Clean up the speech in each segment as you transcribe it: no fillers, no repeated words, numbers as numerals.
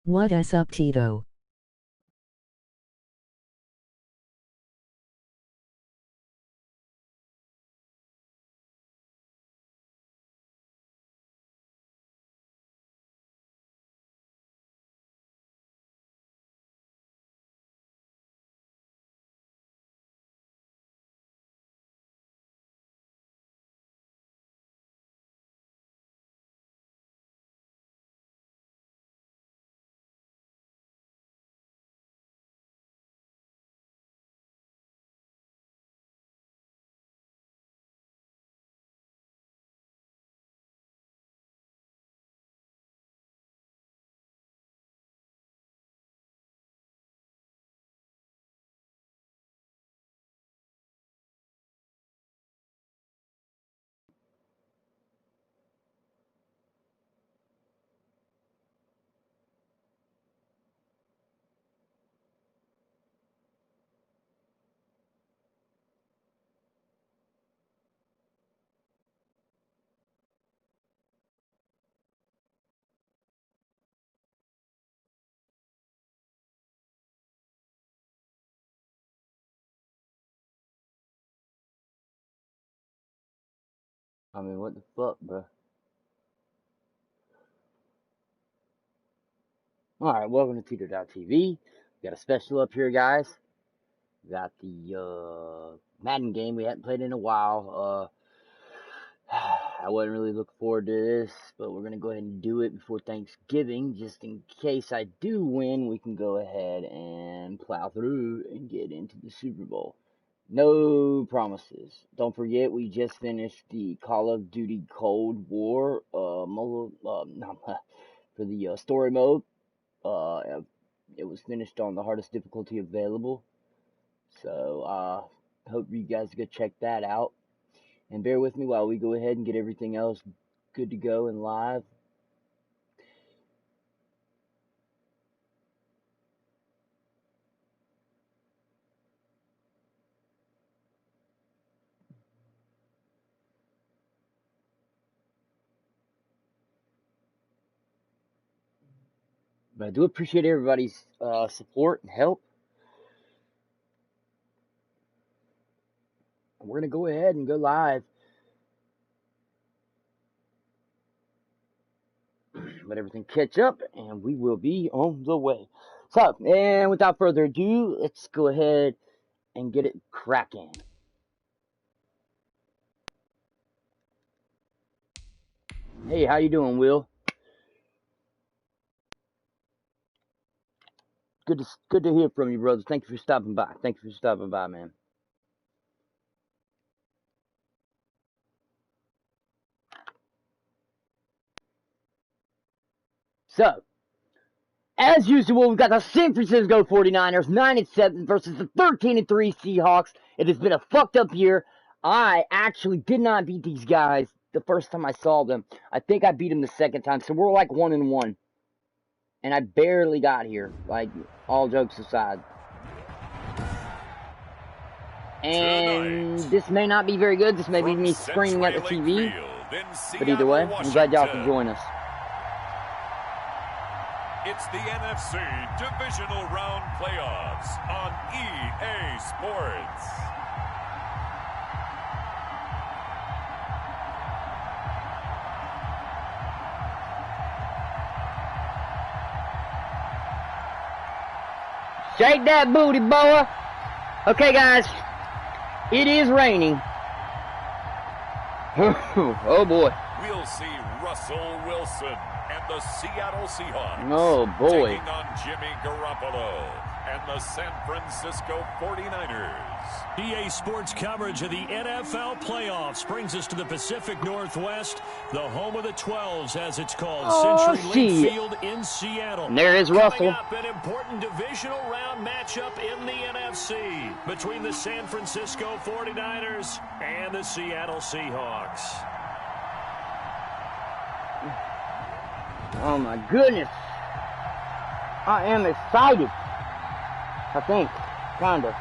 What is up, Tito? I mean, what the fuck, bro? Alright, welcome to Tito.tv. Got a special up here, guys. Got the Madden game we hadn't played in a while. I wasn't really looking forward to this, but we're going to go ahead and do it before Thanksgiving. Just in case I do win, we can go ahead and plow through and get into the Super Bowl. No promises. Don't forget, we just finished the Call of Duty Cold War for the story mode. It was finished on the hardest difficulty available. So, hope you guys go check that out. And bear with me while we go ahead and get everything else good to go and live. But I do appreciate everybody's support and help. We're going to go ahead and go live. Let everything catch up, and we will be on the way. So, and without further ado, let's go ahead and get it cracking. Hey, how you doing, Will? Good to hear from you, brother. Thank you for stopping by. Man. So, as usual, we've got the San Francisco 49ers 9-7 versus the 13-3 Seahawks. It has been a fucked up year. I actually did not beat these guys the first time I saw them. I think I beat them the second time, so we're like 1-1. And I barely got here, like, all jokes aside. And this may not be very good. This may be me screaming at the TV. But either way, I'm glad y'all can join us. It's the NFC Divisional Round Playoffs on EA Sports. Shake that booty, boy. Okay, guys. It is raining. Oh, boy. We'll see Russell Wilson and the Seattle Seahawks. Oh, boy. Taking on Jimmy Garoppolo and the San Francisco 49ers. EA Sports coverage of the NFL playoffs brings us to the Pacific Northwest, the home of the 12s, as it's called, Century Link Field in Seattle. And there is Russell. Coming up, an important divisional round matchup in the NFC between the San Francisco 49ers and the Seattle Seahawks. Oh my goodness. I am excited. I think. Kinda.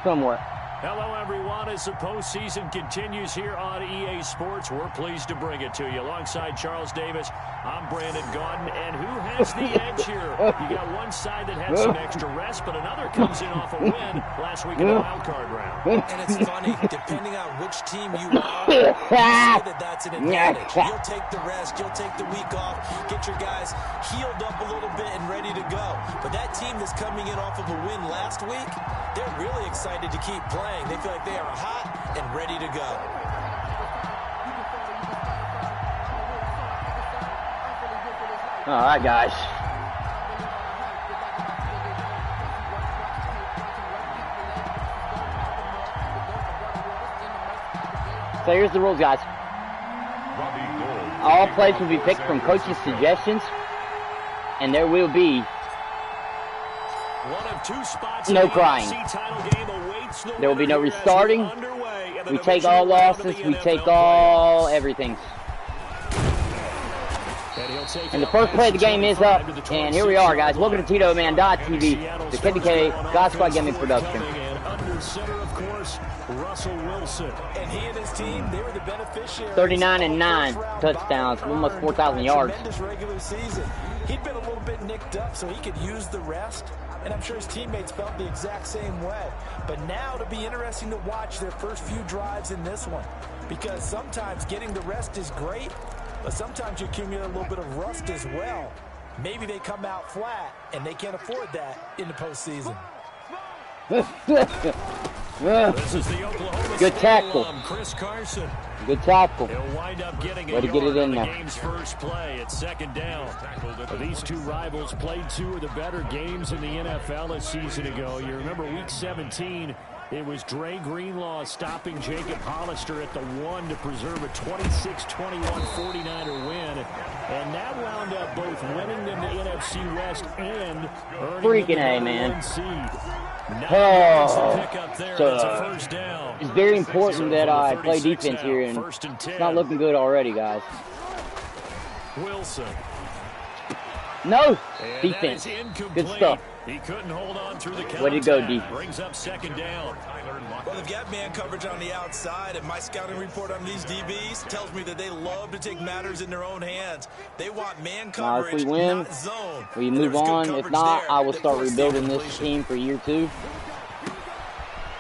Somewhat. Hello, everyone. As the postseason continues here on EA Sports, we're pleased to bring it to you. Alongside Charles Davis, I'm Brandon Gaudin. And who has the edge here? You got one side that had some extra rest, but another comes in off a win last week in the wild card round. And it's funny, depending on which team you are, you say that that's an advantage. You'll take the rest, you'll take the week off, get your guys healed up a little bit and ready to go. But that team that's coming in off of a win last week, they're really excited to keep playing. They feel like they are hot and ready to go. All right, guys. So here's the rules, guys. All plays will be picked from coach's suggestions, and there will be no crying. There will be no restarting. We take all losses. We take all everything. And the first play of the game is up. And here we are, guys. Welcome to TitoMan.tv, the KBK God Squad Gaming production. Under center, of course, Russell Wilson. And he and his team, they were the beneficiaries. 39 and 9 touchdowns, almost 4,000 yards. Tremendous regular season. He'd been a little bit nicked up, so he could use the rest. And I'm sure his teammates felt the exact same way. But now it'll be interesting to watch their first few drives in this one. Because sometimes getting the rest is great, but sometimes you accumulate a little bit of rust as well. Maybe they come out flat, and they can't afford that in the postseason. This is the Oklahoma Good tackle. Chris Carson. Good tackle. He'll wind up getting Way to get it in there. The game's first play at second down. These two rivals played two of the better games in the NFL a season ago. You remember week 17, it was Dre Greenlaw stopping Jacob Hollister at the 1 to preserve a 26-21 49er win. And that wound up both winning them the NFC West and earning them the number 1 seed. It's very important that I play defense here, and it's not looking good already, guys. Wilson. No! Defense. Good stuff. He couldn't hold on through the way to go, D. Brings up second down. Well, they've got man coverage on the outside, and my scouting report on these DBs tells me that they love to take matters in their own hands. They want man coverage, if we win, not zone. we move on. If not, I will start rebuilding this team for year 2.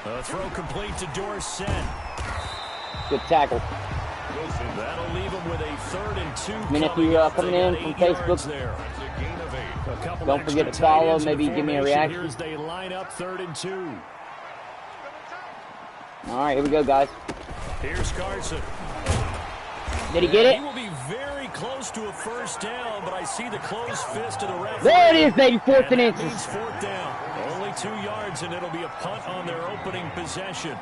A throw complete to Dorsett. Good tackle. That'll leave him with a 3rd and 2. I mean, if you're coming in from Facebook, don't forget to follow. Maybe give me a reaction. As they line up 3rd and 2. All right, here we go, guys. Here's Carson. Did he get it? He will be very close to a first down, but I see the closed fist of the referee. There it is, baby, 4th and inches. Means 4th down. Only 2 yards, and it'll be a punt on their opening possession.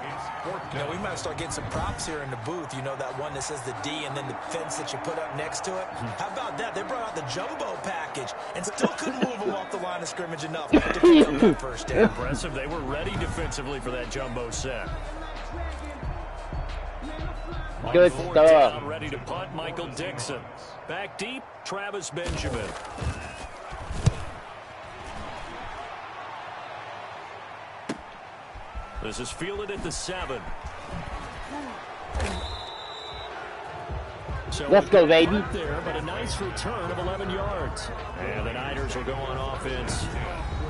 You know, we might start getting some props here in the booth. You know, that one that says the D and then the fence that you put up next to it. How about that? They brought out the jumbo package and still couldn't move them off the line of scrimmage enough to pick up that first down. Impressive. They were ready defensively for that jumbo set. Good stuff. Down, ready to punt, Michael Dixon. Back deep, Travis Benjamin. This is fielded at the 7. So let's go, baby. There, but a nice return of 11 yards. And the Niners will go on offense.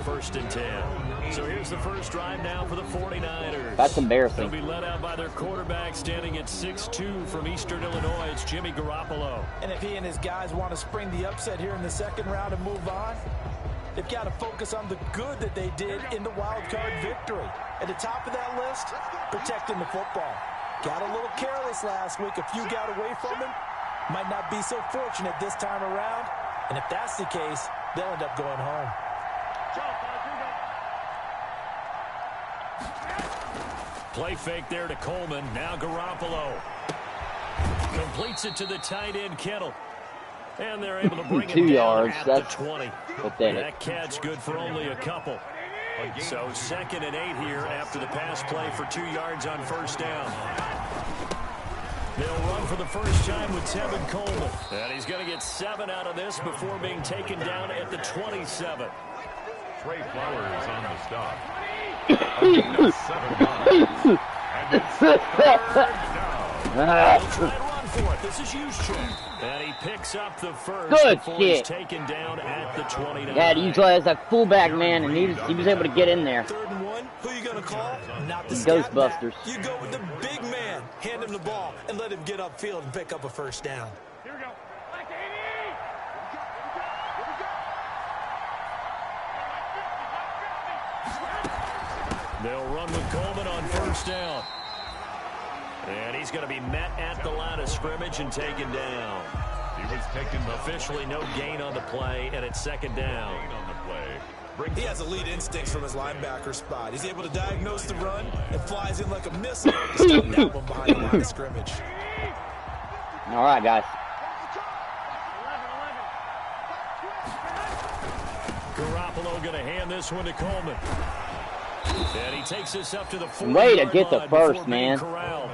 1st and 10. So here's the first drive now for the 49ers. That's embarrassing. They'll be led out by their quarterback standing at 6'2" from Eastern Illinois. It's Jimmy Garoppolo. And if he and his guys want to spring the upset here in the second round and move on, they've got to focus on the good that they did in the wild card victory. At the top of that list, protecting the football. Got a little careless last week. A few got away from him. Might not be so fortunate this time around. And if that's the case, they'll end up going home. Play fake there to Coleman. Now Garoppolo. Completes it to the tight end, Kittle. And they're able to bring 2 it down yards. at That's the 20. pathetic. That catch good for only a couple. So 2nd and 8 here after the pass play for 2 yards on first down. They'll run for the first time with Tevin Coleman. And he's going to get 7 out of this before being taken down at the 27. Trey Flowers on the stop. 7 yards. And it's 3rd down. They'll try to run for it. This is Juszczyk. And he picks up the first Good before shit. he's taken down at the 29. Yeah, to utilize that fullback, man, and he was able to get in there. 3rd and 1. Who you gonna call? Not the scat Ghostbusters. back. You go with the big man. Hand him the ball and let him get upfield and pick up a first down. Here we go. They'll run with Coleman on first down. And he's going to be met at the line of scrimmage and taken down. He was taken Officially no gain on the play, and it's 2nd down. on the play. He has elite instincts from his linebacker spot. He's able to diagnose the run and flies in like a missile to stop that one behind the line of scrimmage. All right, guys. Garoppolo going to hand this one to Coleman. And he takes this up to the 40-yard Way to get the line first, before being man. corralled.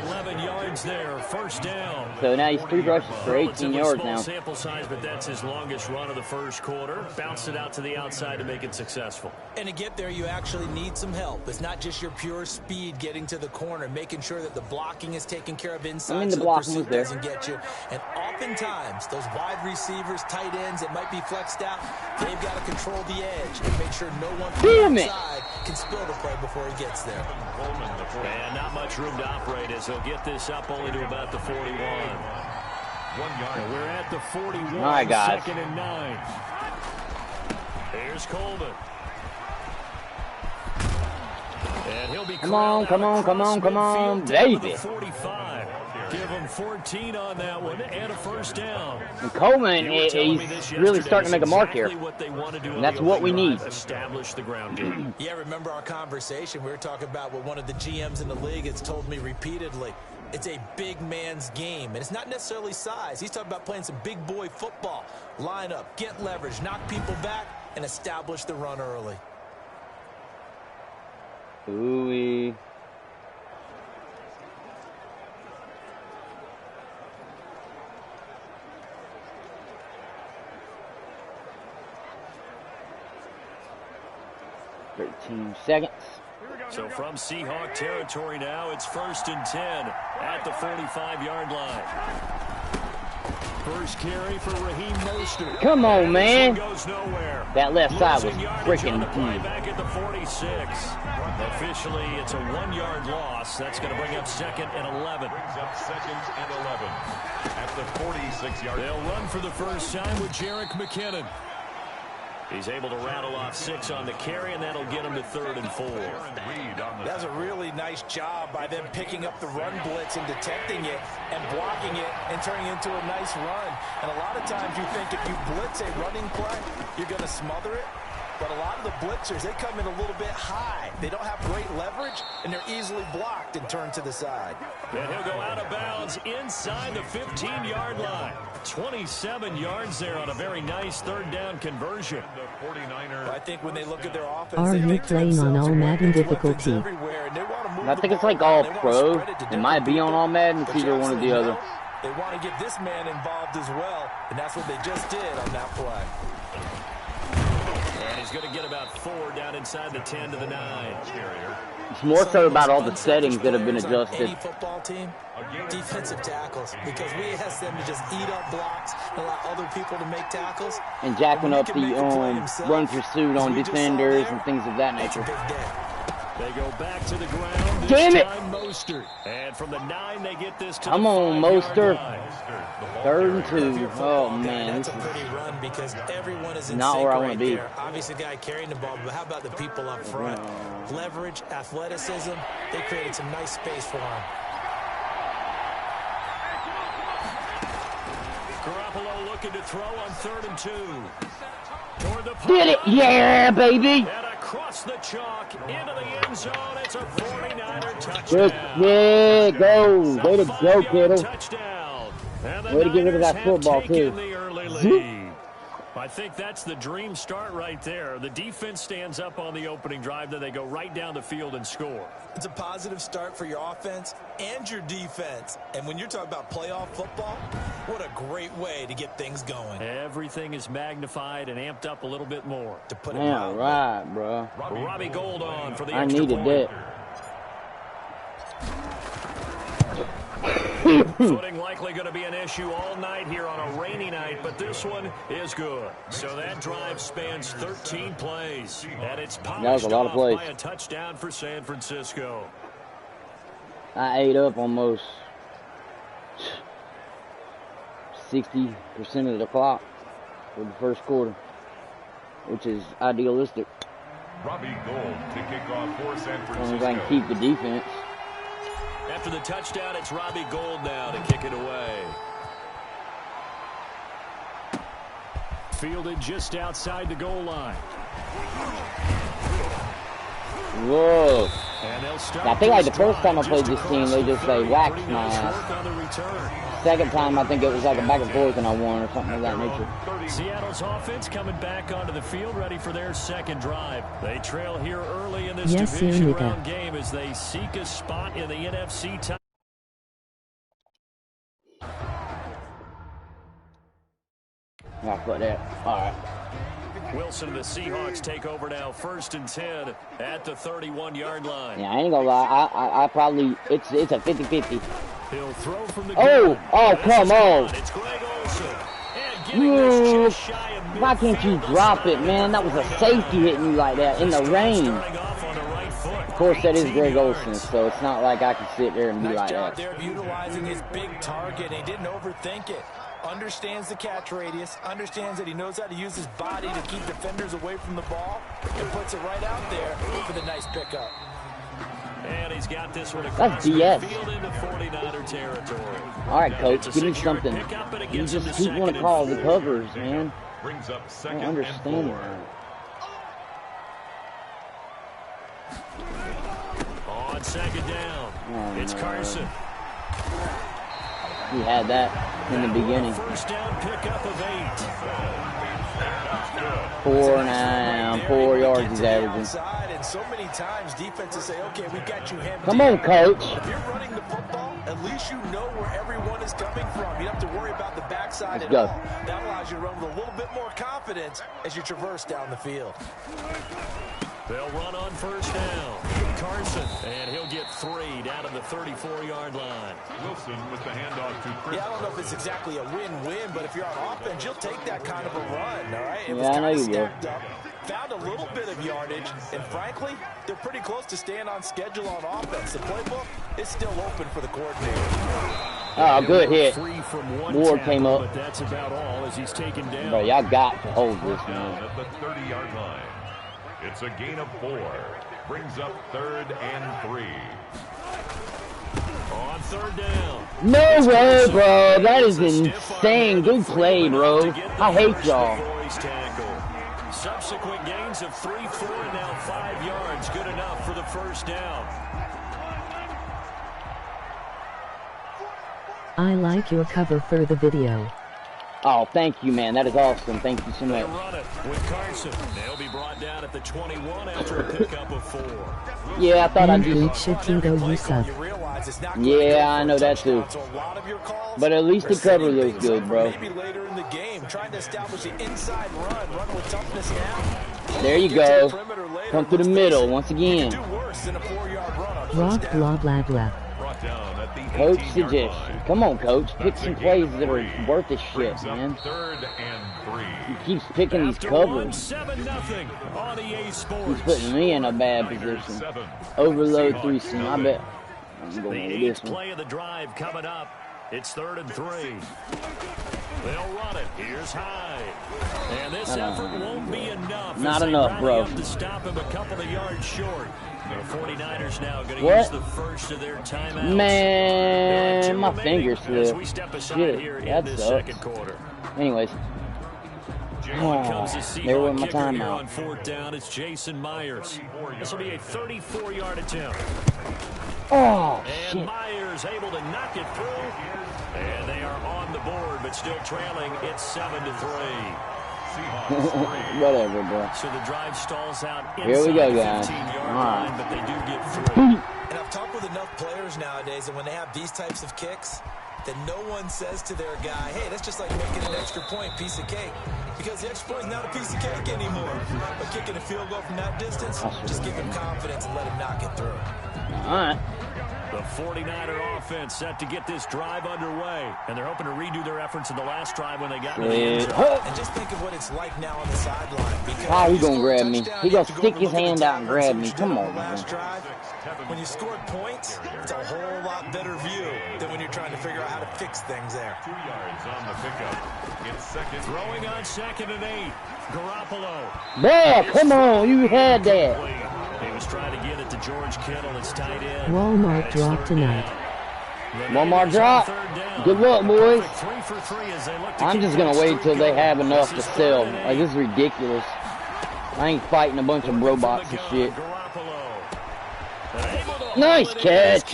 11 yards there, first down. So now he's 3 rushes for 18 Relatively yards small now. sample size, but that's his longest run of the first quarter. Bounced it out to the outside to make it successful. And to get there, you actually need some help. It's not just your pure speed getting to the corner, making sure that the blocking is taken care of inside. I mean, the so blocking was pursuit there. doesn't get you. And oftentimes, those wide receivers, tight ends that might be flexed out, they've got to control the edge and make sure no one from the outside can spill the play before he gets there. And not much room to operate as he'll get this up only to about the 41. 1 yard. And we're at the 41, All right, guys. 2nd and 9. Here's Coleman. And he'll be Come on, corralled come out on, come across on, come on, midfield down to the baby. 45. Give him 14 on that one and a first down. And Coleman, You were telling me he's this really yesterday, starting to make a mark here. exactly what they want to do And that's on the what we opening need. drive, establish the ground game. Yeah, remember our conversation? We were talking about what one of the GMs in the league has told me repeatedly. It's a big man's game, and it's not necessarily size. He's talking about playing some big boy football. Line up, get leverage, knock people back, and establish the run early. Ooh-wee. Seconds. So from Seahawk territory now, it's 1st and 10 at the 45-yard line. First carry for Raheem Mostert. Come on, man. Goes nowhere. That left side was Losing yardage on freaking the play huge. back at the 46. Officially, it's a 1-yard loss. That's going to bring up 2nd and 11. Brings up 2nd and 11 at the 46-yard. They'll run for the first time with Jerick McKinnon. He's able to rattle off 6 on the carry, and that'll get him to 3rd and 4. That's a really nice job by them picking up the run blitz and detecting it and blocking it and turning it into a nice run. And a lot of times you think if you blitz a running play, you're going to smother it. But a lot of the blitzers, they come in a little bit high. They don't have great leverage, and they're easily blocked and turned to the side. And he'll go out of bounds inside the 15-yard line. 27 yards there on a very nice 3rd down conversion. The 49er. I think when they look at their offense, Are they you think to playing on themselves, all "We're gonna Madden get weapons difficulty?" everywhere," and they wanna move I the think it's ball like around. all They wanna pro. spread it to It might be different on all people. Madden. But It's either one or the other. They want to get this man involved as well, and that's what they just did on that play. And he's going to get about 4 down inside the 10 to the 9. It's more so about all the settings that have been adjusted. Any football team, defensive tackles, because we ask them to just eat up blocks and allow other people to make tackles. And jacking up the run pursuit on defenders and things of that nature. They go back to the ground. This Damn it! time Mostert. And from the 9, they get this to Come the on, 5-yard Mostert. line. 3rd and 2. Oh, man. That's This a is pretty run because everyone is in not sync where I right wanna be. there. Obviously, the guy carrying the ball, but how about the people up front? Leverage, athleticism, they created some nice space for him. Garoppolo looking to throw on 3rd and 2. Toward the Did it! Yeah, baby! And across the chalk into the end zone. It's a 49er touchdown. Good, yeah, go. Way to go, kiddo. Touchdown. Way to get rid of that football, too. The early lead. I think that's the dream start right there. The defense stands up on the opening drive, then they go right down the field and score. It's a positive start for your offense and your defense. And when you're talking about playoff football, what a great way to get things going. Everything is magnified and amped up a little bit more. To put it Yeah, right, bro. Robbie Gould on for the I extra needed point. that. Footing likely going to be an issue all night here on a rainy night, but this one is good. So that drive spans 13 plays, and it's polished a lot of off plays. by a touchdown for San Francisco. I ate up almost 60% of the clock for the first quarter, which is idealistic. Robbie Gould to kick off for San As long as I Francisco. can keep the defense. After the touchdown, it's Robbie Gould now to kick it away. Fielded just outside the goal line. Whoa. And they'll start I think like the this first time I drive played this just team, they just across say the wax 30. my Nice ass. work on the return. Second time, I think it was like a back and forth and I won or something of that nature. Seattle's offense coming back onto the field, ready for their second drive. They trail here early in this Yes, division Luca. round game as they seek a spot in the NFC title. I'll put that. All right. Wilson and the Seahawks take over now, 1st and 10 at the 31-yard line. Yeah, I ain't gonna lie. I probably, it's a 50-50. He'll throw from the Oh, gun. oh, This come is on. gone. It's Greg Olsen. And getting this just shy of Why can't you midfield. drop it, man? That was a safety hitting you like that in the rain. Starting off on the right foot. Of course, that is 18 Greg yards. Olsen, so it's not like I can sit there and be Nice like job that. there of utilizing his big target. He didn't overthink it. Understands the catch radius, understands that he knows how to use his body to keep defenders away from the ball, and puts it right out there for the nice pickup. And he's got this one across That's BS. midfield into 49er territory. All right, coach, It's a give me 6-yard something. pickup, and it You gets him just to keep wanting to 2nd call and the 4. covers, man. Brings up I 2nd don't and understand 4. that. On 2nd down, Oh, it's no. Carson. He had that in the beginning. First down pickup of 8. 4 yards he's averaging. Outside, and so many times defenses say, okay, we got you hemmed Come in. on, coach. If you're running the football, at least you know where everyone is coming from. You don't have to worry about the backside Let's at go. all. That allows you to run with a little bit more confidence as you traverse down the field. They'll run on 1st down. Carson, and he'll get 3 down to the 34-yard line. Wilson with the handoff to Chris. Yeah, I don't know if it's exactly a win-win, but if you're on offense, you'll take that kind of a run, all right? It was Yeah, I kind know of you will. stacked up, found a little bit of yardage, and frankly, they're pretty close to staying on schedule on offense. The playbook is still open for the coordinator. Oh, good hit. Free from one Ward tackle, came up. but that's about all as he's taken down. Bro, y'all got to hold this, Down man. at the 30-yard line. It's a gain of 4. Brings up 3rd and 3. On 3rd down. No way, bro. That is insane. Good play, bro. I hate y'all. Subsequent gains of 3, 4, and now 5 yards. Good enough for the first down. I like your cover for the video. Oh, thank you, man. That is awesome. Thank you so They much. run it with Carson. They'll be brought down at the 21 after a pickup of 4. Yeah, I thought I'd And just... Luke Shatingo Yusuf. You realize it's not going Yeah, to go I for know a that too. touchdown, so a lot of your calls But at least are the cover setting looks things good, up bro. Maybe later in the game, trying to establish an inside run with toughness now. There you Get to go. the perimeter later, Come through the let's middle face it, once you again. can do worse than a 4-yard run on Rock first down. blah blah blah. Brought down at the Coach 18-yard suggestion. line. Come on, coach. Pick That's some a gain plays of that are 3. worth a shit, Brings up man. 3rd and 3. He keeps picking these After one, covers. 7-0 on EA Sports. He's putting me in a bad position. 7. Overload Seahawks 3-sim. I nothing. bet I'm The going with 8th this one. play of the drive coming up. It's 3rd and 3. They'll run it. Here's Hyde. And this effort won't be enough. Not as they enough, rally bro. up to stop him a couple of yards short. The 49ers now going to What? use the first of their timeouts. Man, my finger As we slipped. step aside Shit, here in that this sucks. second quarter. Anyways, Comes the there went Seahawks my kicker here timeout. on 4th down. It's Jason Myers. This will be a 34-yard attempt. Oh, And shit. Myers able to knock it through. And they are on the board, but still trailing. It's 7-3. Whatever, bro. So the drive stalls out Here inside we go, the guys. 15-yard All line, right. but they do get through. And I've talked with enough players nowadays, and when they have these types of kicks, that no one says to their guy, hey, that's just like making an extra point, piece of cake. Because the extra point is not a piece of cake anymore. But kicking a field goal from that distance, just give him confidence and let him knock it through. All right. The 49er offense set to get this drive underway. And they're hoping to redo their efforts in the last drive when they got into the end zone. And just think of what it's like now on the sideline. How he gonna grab me? He gonna stick his hand out and grab me. Come on, man. When you scored points, it's a whole lot better view than when you're trying to figure out how to fix things there. 2 yards on the pickup. It's second. Throwing on 2nd and 8. Garoppolo. Bruh, come on. You had that. He was trying to get it to George Kittle. It's tight end. Walmart drop tonight. One more drop. Good luck, boys. 3 for 3 as they look to I'm keep just gonna that wait streak till they going. have enough to This is sell. 3rd and Like, 8. this is ridiculous. I ain't fighting a bunch of robots and shit. Nice catch.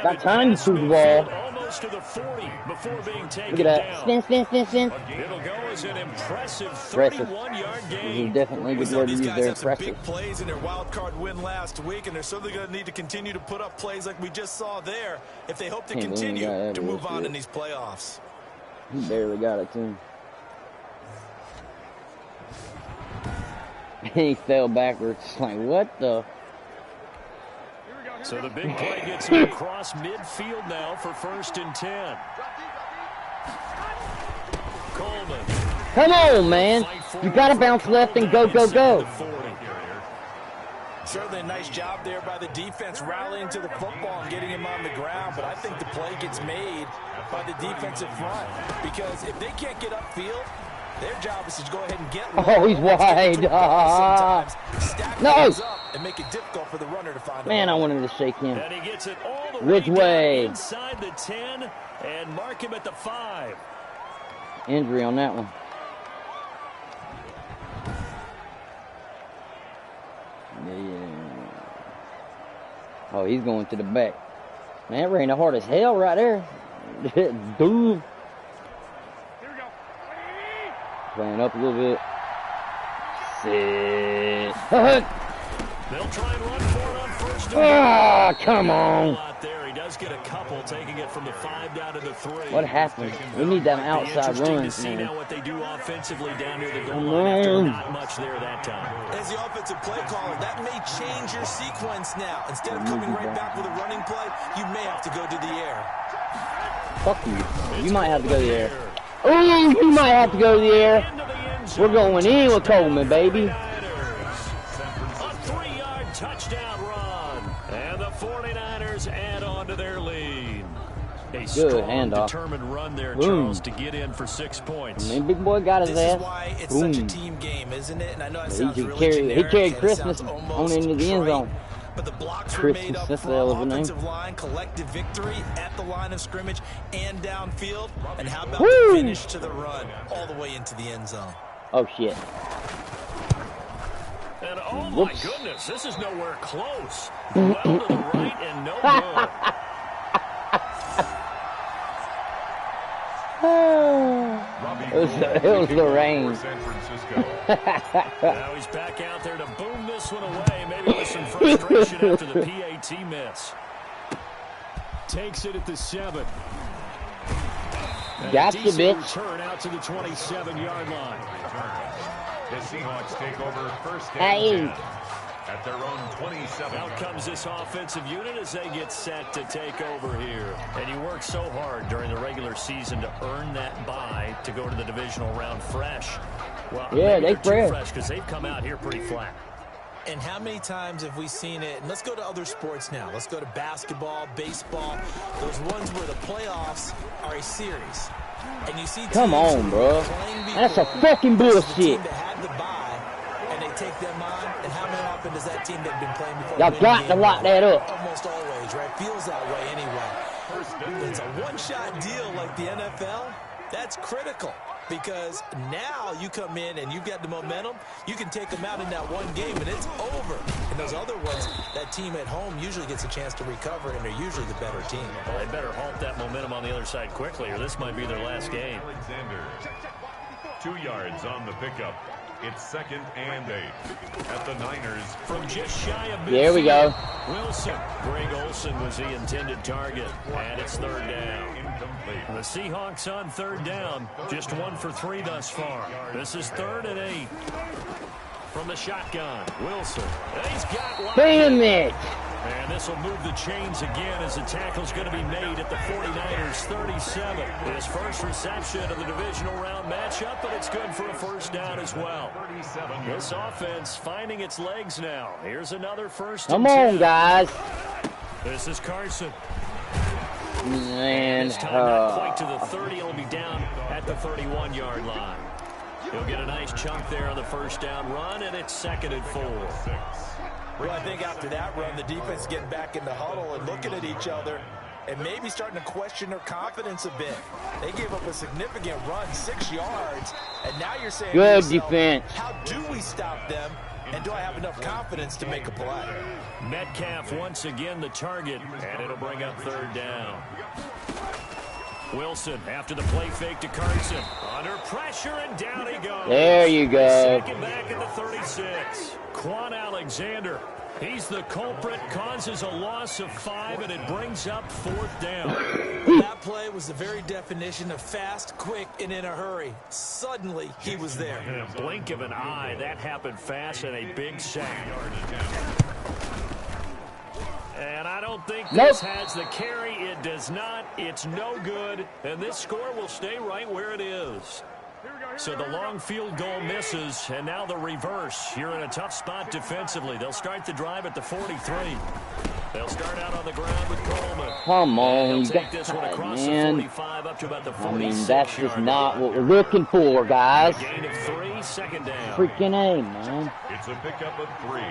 Got time to shoot the ball. Almost to the 40 before being taken Look at that. down. Spin, spin, spin, spin. It'll go as an impressive Impressive. 31-yard This gain. is definitely a good word to These use guys there. had some Impressive. big plays in their wild card win last week, and they're certainly going to need to continue to put up plays like we just saw there if they hope to Can't believe continue that to ever move on shit. in these playoffs. He barely got it, too. He fell backwards. Like, what the? So the big play gets him across midfield now for 1st and 10. Coleman. Come on, man. You gotta bounce left and go, go, go. Certainly a nice job there by the defense rallying to the football and getting him on the ground, but I think the play gets made by the defensive front because if they can't get upfield, their job is to go ahead and get Oh, he's wide. sometimes stack No. things up and make it difficult for the runner to find Man, I him. wanted to shake him. And he gets it all the Which way way? down inside the 10 and mark him at the 5. Injury on that one. Yeah. Oh, he's going to the back. Man, that ran hard as hell right there. Dude. Playing up a little bit. Sit. They'll try and run for it on 1st and Ah, come on. there. He does get a couple, taking it from the 5 down to the 3. What happened? We need that Be outside interesting run, to see man. now what they do offensively down near the goal line after not much there that time. As the offensive play caller, that may change your sequence now. Instead of coming right back with a running play, you may have to go to the air. Fuck you. You might have to go to the air. Oh, you might have to go to the air. Into the end zone. We're going in with Coleman, baby. A 3-yard touchdown run. And the 49ers add on to their lead. A strong, handoff. determined run there, Boom. Charles, to get in for 6 points. I mean, big boy got his This is ass. why it's Boom. such a team game, isn't it? And I know it He sounds just really carried- he generic carried and it Christmas sounds on almost into the end trite, zone. But the blocks were Christmas, made up that's the for hell of a name. offensive line, collective victory at the line of scrimmage and downfield. And how about Woo! the finish to the run all the way into the end zone? Oh, shit. And oh my Whoops. goodness, this is nowhere close. Well to the right and no good. It was the rain. San Francisco. Now he's back out there to boom this one away, maybe with some frustration after the PAT miss. Takes it at the 7. And Gotcha, a decent bitch. return out to the 27-yard line. The Seahawks take over 1st Hey. and 10 at their own 27. Out comes this offensive unit as they get set to take over here. And you work so hard during the regular season to earn that bye to go to the divisional round fresh. Well, Yeah, maybe they they're too fresh. because they've come out here pretty flat. And how many times have we seen it? And let's go to other sports now. Let's go to basketball, baseball, those ones where the playoffs are a series. And you see Come teams on, bro. playing That's a before fucking versus the bullshit. team that had the bye, and they take them on. And how many often does that team that's been playing before Y'all win got the to game? lock that up. Almost always, right? Feels that way anyway. But it's a one-shot deal like the NFL. That's critical. because now you come in and you've got the momentum. You can take them out in that one game, and it's over. And those other ones, that team at home usually gets a chance to recover, and they're usually the better team. Well, they better halt that momentum on the other side quickly, or this might be their last game. Alexander, 2 yards on the pickup. It's 2nd and 8 at the Niners. From just shy of midfield. There we go. Wilson. Greg Olsen was the intended target, and it's 3rd down. Incomplete. The Seahawks on 3rd down, just 1 for 3 thus far. This is 3rd and 8. From the shotgun, Wilson. He's got one. Damn it! And this will move the chains again as the tackle's going to be made at the 49ers 37. His first reception of the divisional round matchup, but it's good for a 1st down as well. This offense finding its legs now. Here's another 1st Come and 10. on, guys. This is Carson. Man, This time not quite to the 30. He'll be down at the 31-yard line. He'll get a nice chunk there on the 1st down run, and it's 2nd and 4. Well, I think after that run, the defense getting back in the huddle and looking at each other and maybe starting to question their confidence a bit. They gave up a significant run, 6 yards, and now you're saying, good defense. how do we stop them, and do I have enough confidence to make a play? Metcalf once again the target, and it'll bring up 3rd down. Wilson after the play fake to Carson. Under pressure, and down he goes. There you go. 2nd back at the 36. Quan Alexander. He's the culprit, causes a loss of 5, and it brings up 4th down. That play was the very definition of fast, quick, and in a hurry. Suddenly, he was there. In a blink of an eye, that happened fast, and a big sack. And I don't think this has the carry. It does not. It's no good. And this score will stay right where it is. So the long field goal misses, and now the reverse. You're in a tough spot defensively. They'll start the drive at the 43. They'll start out on the ground with Coleman. Come on, They'll you take this one across man. the 45 up to about the 46. I mean, that's just not what we're looking for, guys. Gain of 3, 2nd down. Freaking A, man. It's a pickup of 3.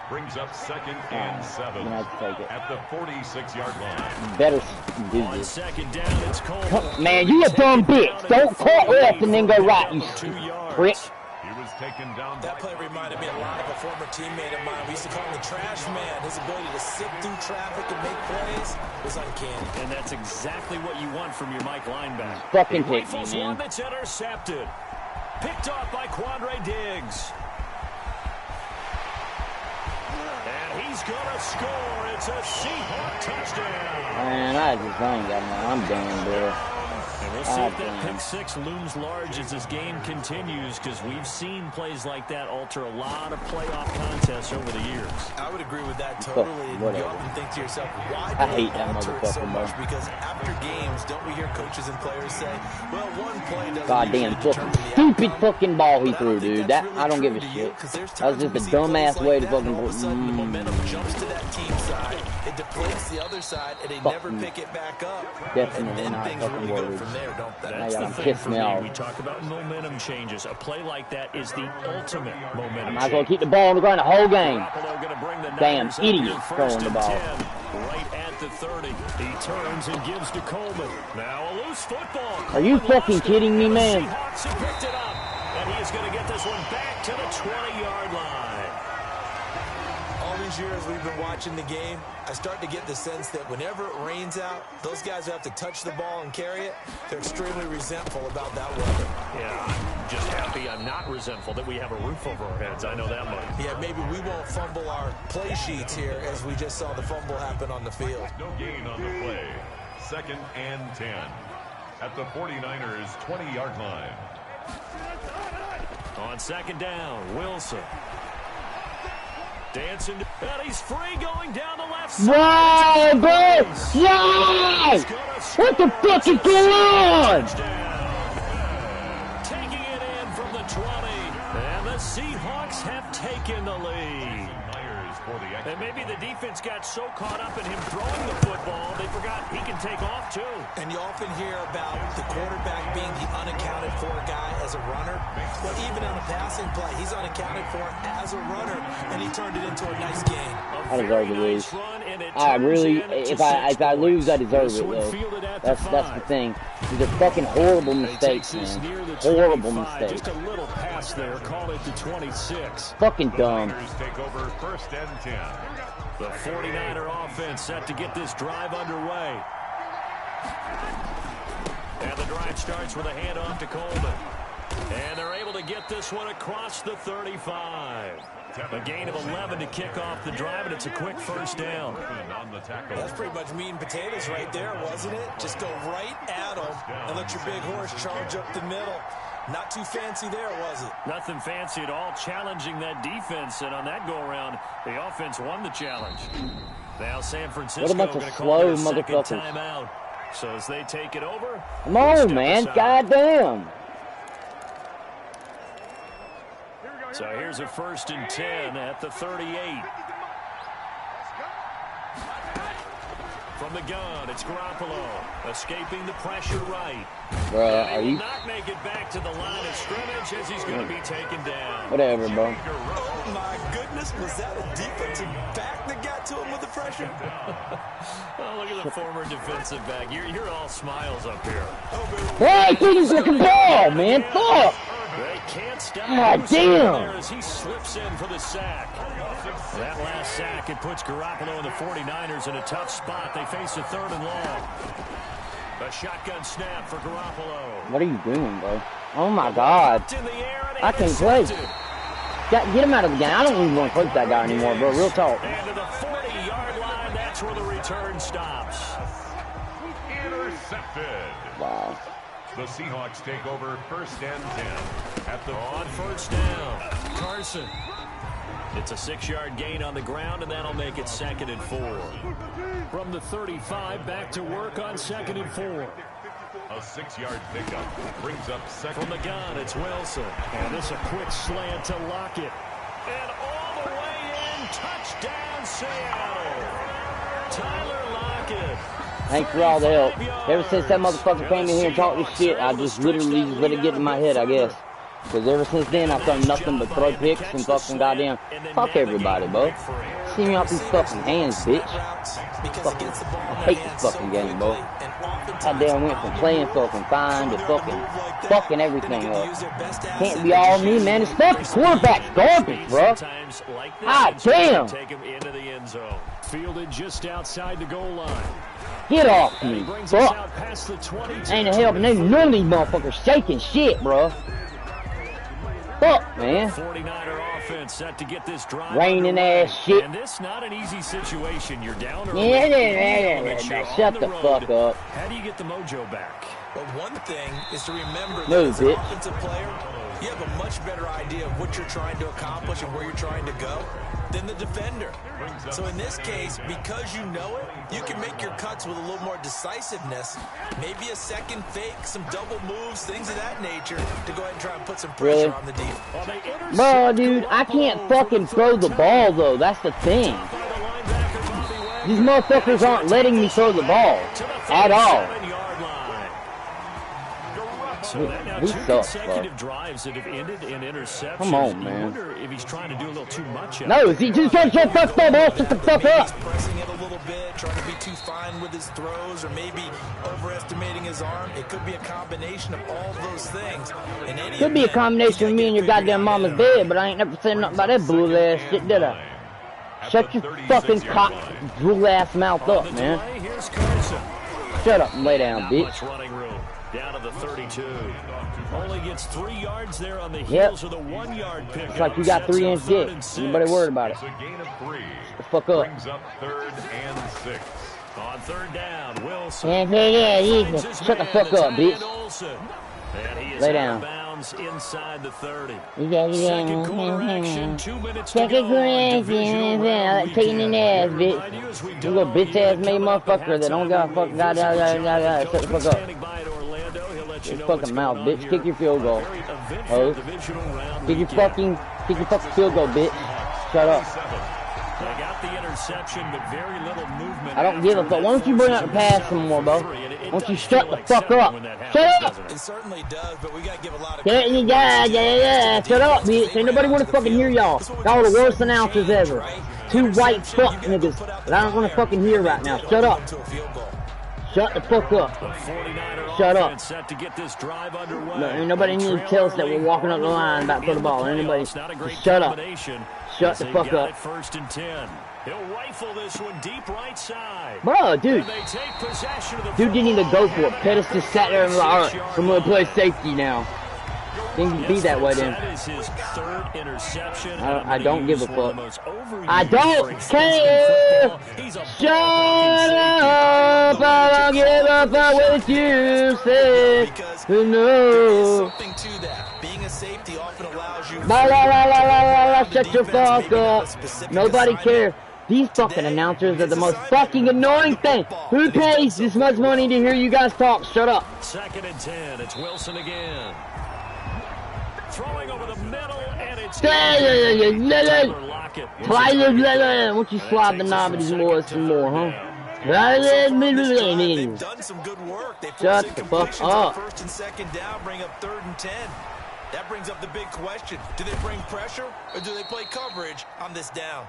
Brings up 2nd and 7 I'm gonna have to take it. at the 46-yard line. Better do On this. 2nd down, it's Coleman. Man, you a dumb bitch. Don't call left and then go right, you 2 yards. prick. He was taken down. That play reminded me a lot of a former teammate of mine. We used to call him the trash man. His ability to sit through traffic and make plays was uncanny. And that's exactly what you want from your Mike linebacker. Fucking He pick me, rifles man. one that's intercepted. Picked off by Quandre Diggs. And he's going to score. It's a Seahawk touchdown. Man, I ain't got no. I'm done, bro. And we'll see if that pick 6 looms large as this game continues, because we've seen plays like that alter a lot of playoff contests over the years. I would agree with that totally. You whatever. often think to yourself, why I do they hate that alter it so motherfucker, much? man. Because after games, don't we hear coaches and players say, well, one play doesn't Goddamn usually fucking determine the stupid outcome. fucking ball he But I threw, don't think dude. that's That really I don't give a true to you, shit. 'cause there's That was times just we a see plays dumbass like way to that, and fucking. all of a sudden the momentum jumps to that team side. It deflates the other side, and they never pick it back up. Definitely and then not things fucking really go worried. from there, don't they? That's I the gotta thing piss for me me. off. We talk about momentum changes. A play like that is the ultimate momentum Might as well change. keep the ball on the ground the whole game. Garoppolo gonna bring the Damn Niners up idiot here throwing first the and ball. 10, right at the 30. He turns and gives to Coleman. Now a loose football. Are you Coleman fucking lost it, kidding me, and the man? Seahawks have picked it up, and he is going to get this one back to the 20-yard line. All these years we've been watching the game, I start to get the sense that whenever it rains out, those guys who have to touch the ball and carry it, they're extremely resentful about that weather. Yeah, I'm just happy I'm not resentful that we have a roof over our heads. I know that much. Yeah, maybe we won't fumble our play sheets here as we just saw the fumble happen on the field. No gain on the play. 2nd and 10 at the 49ers 20-yard line. On 2nd down, Wilson. Dancing, and he's free going down the left side. Why, bro? Why? What the fuck is going on? Taking it in from the 20, and the Seahawks have taken the lead. Myers for the extra. And maybe the defense got so caught up in him throwing the football, they forgot he can take off too. And you often hear about the quarterback being the unaccounted for guy as a runner. But even on a passing play, he's unaccounted for as a runner, and he turned it into a nice game. I deserve to lose. I really, if I lose, I deserve it though. That's the thing. These are fucking horrible mistakes, man. Horrible mistakes. Just a little pass there. Call it to 26. Fucking dumb. Take over 1st and 10. The 49er offense set to get this drive underway. And the drive starts with a handoff to Coleman. And they're able to get this one across the 35. A gain of 11 to kick off the drive, and it's a quick 1st down. That's pretty much meat and potatoes right there, wasn't it? Just go right at them and let your big horse charge up the middle. Not too fancy there, was it? Nothing fancy at all, challenging that defense, and on that go-around, the offense won the challenge. Now San Francisco what a bunch of slow motherfuckers. Timeout. So as they take it over, come on, man. Goddamn. So here's a 1st and 10 at the 38. From the gun, it's Garoppolo escaping the pressure right. Bruh, are you? Not make it back to the line of scrimmage as he's going to be taken down. Whatever, bro. Oh my goodness, was that a defensive back that got to him with the pressure? Oh, look at the former defensive back. You're all smiles up here. Hey, he's looking ball, man. Fuck. They can't stop. God damn. As he slips in for the sack. That last sack, it puts Garoppolo and the 49ers in a tough spot. They face a 3rd and long. A shotgun snap for Garoppolo. What are you doing, bro? Oh my God. I can't play. Get him out of the game. I don't even want to coach that guy anymore, bro. Real talk. And to the 40-yard line, that's where the return stops. Intercepted. Wow. The Seahawks take over 1st and 10 at the on 1st down. Carson. It's a 6-yard gain on the ground, and that'll make it 2nd and 4. From the 35, back to work on 2nd and 4. A 6-yard pickup brings up 2nd. From the gun, it's Wilson. And this a quick slant to Lockett. And all the way in, touchdown Seattle. Tyler Lockett. Thanks for all the help. Ever since that motherfucker came in here and talked this shit, I just literally just let it get in my head, I guess. Because ever since then, I've done nothing but throw picks and fucking goddamn fuck everybody, bro. See me off these fucking hands, bitch. Fucking, I hate this fucking game, bro. Goddamn went from playing fucking fine to fucking everything up. Can't be all me, man. It's fucking quarterback's garbage, bro. God damn. Fielded just outside the goal line. Get off me, fuck. Ain't helping none of these motherfuckers shaking shit, bro. Fuck, man. 49er offense set to get this drive. Raining ass shit. And this not an easy situation. You're down or shut the fuck up. How do you get the mojo back? Well, one thing is to remember that Move, as an bitch. offensive player, you have a much better idea of what you're trying to accomplish and where you're trying to go than the defender. So in this case, because you know it, you can make your cuts with a little more decisiveness. Maybe a second fake, some double moves, things of that nature to go ahead and try and put some pressure on the defense. Bro, dude, I can't fucking throw the ball, though. That's the thing. These motherfuckers aren't letting me throw the ball at all. He sucks, bro. Drives that have ended in interceptions. Come on, man. I wonder if he's trying to do a little too much. No, is he just trying to fuck the ball? Shut the fuck up. He's pressing it a little bit, trying to be too fine with his throws, or maybe overestimating his arm. It could be a combination of all those things. Could be a combination of me and your goddamn mama's bed, but I ain't never said nothing about that bull ass shit, did I? Shut your fucking cock, drool ass mouth up, man. Shut up and lay down, bitch. Down to the 32. Only gets 3 yards there on the heels of the 1-yard pick. It's like you got 3-inch dick. Anybody worried about it? It's a gain of 3. The fuck up. Brings up 3rd and 6. On 3rd down, Wilson. Yeah. Shut the fuck up, bitch. And he is lay out down. of bounds inside the 30. Second quarter action, 2 minutes to Second go. quarter action. Taking in the ass, bitch. You little bitch ass made motherfucker that don't got fucking goddamn. Shut the fuck up. Your fucking mouth, bitch. Kick your field goal. Oh. Kick your fucking field goal, bitch. Shut up. They got the interception, but very little movement. I don't give a fuck. Why don't you bring out the pass some more, bro? Why don't you shut the fuck up? Shut up! It certainly does, but we got to give a lot of Yeah. Shut up, bitch. Ain't nobody want to fucking hear y'all. Y'all are the worst announcers ever. Two white fuck niggas that I don't want to fucking hear right now. Shut up. Shut the fuck up. The 49er Shut up. offense set to get this drive underway. No, ain't nobody need to tell us that we're walking up the line about to throw the ball. Anybody, just shut up. Shut the fuck up. First and 10. He'll rifle this one deep right side. Bro, dude. Dude didn't even go for it. Pettis just sat there and was like, all right, I'm going to play safety now. Didn't be that way then. That is his third interception. I don't give a fuck. I don't care. Shut up. I don't give a fuck what you say. No. Being a safety often allows you. La la la la la la la. Shut your fuck up. Nobody cares. These fucking announcers are the most fucking annoying thing. Who pays this much money to hear you guys talk? Shut up. 2nd and 10. It's Wilson again. Throwing over the middle, and it's Won't you slide the knob of these boys some more, huh? They've done some good work. They Shut the fuck up. First and second down, bring up 3rd and 10. That brings up the big question. Do they bring pressure or do they play coverage on this down?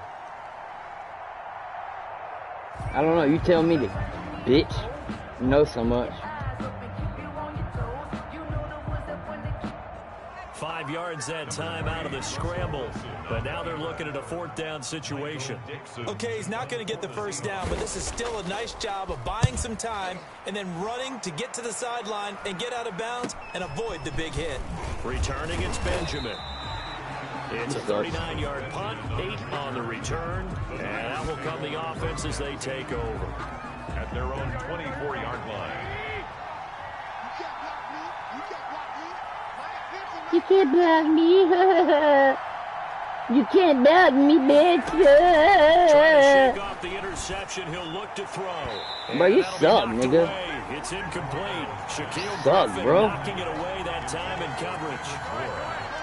I don't know. You tell me, this bitch. You know so much. 5 yards that time out of the scramble, but now they're looking at a 4th down situation. Okay, he's not going to get the first down, but this is still a nice job of buying some time and then running to get to the sideline and get out of bounds and avoid the big hit. Returning, it's Benjamin. It's a 39-yard punt, 8 on the return, and that will come the offense as they take over. At their own 24-yard line. You can't block me. You can't block me, bitch. Trying to shake off the interception, he'll look to throw. Bro, you suck, nigga. Away. It's incomplete. Shaquille Suck, Griffin bro. knocking it away that time in coverage.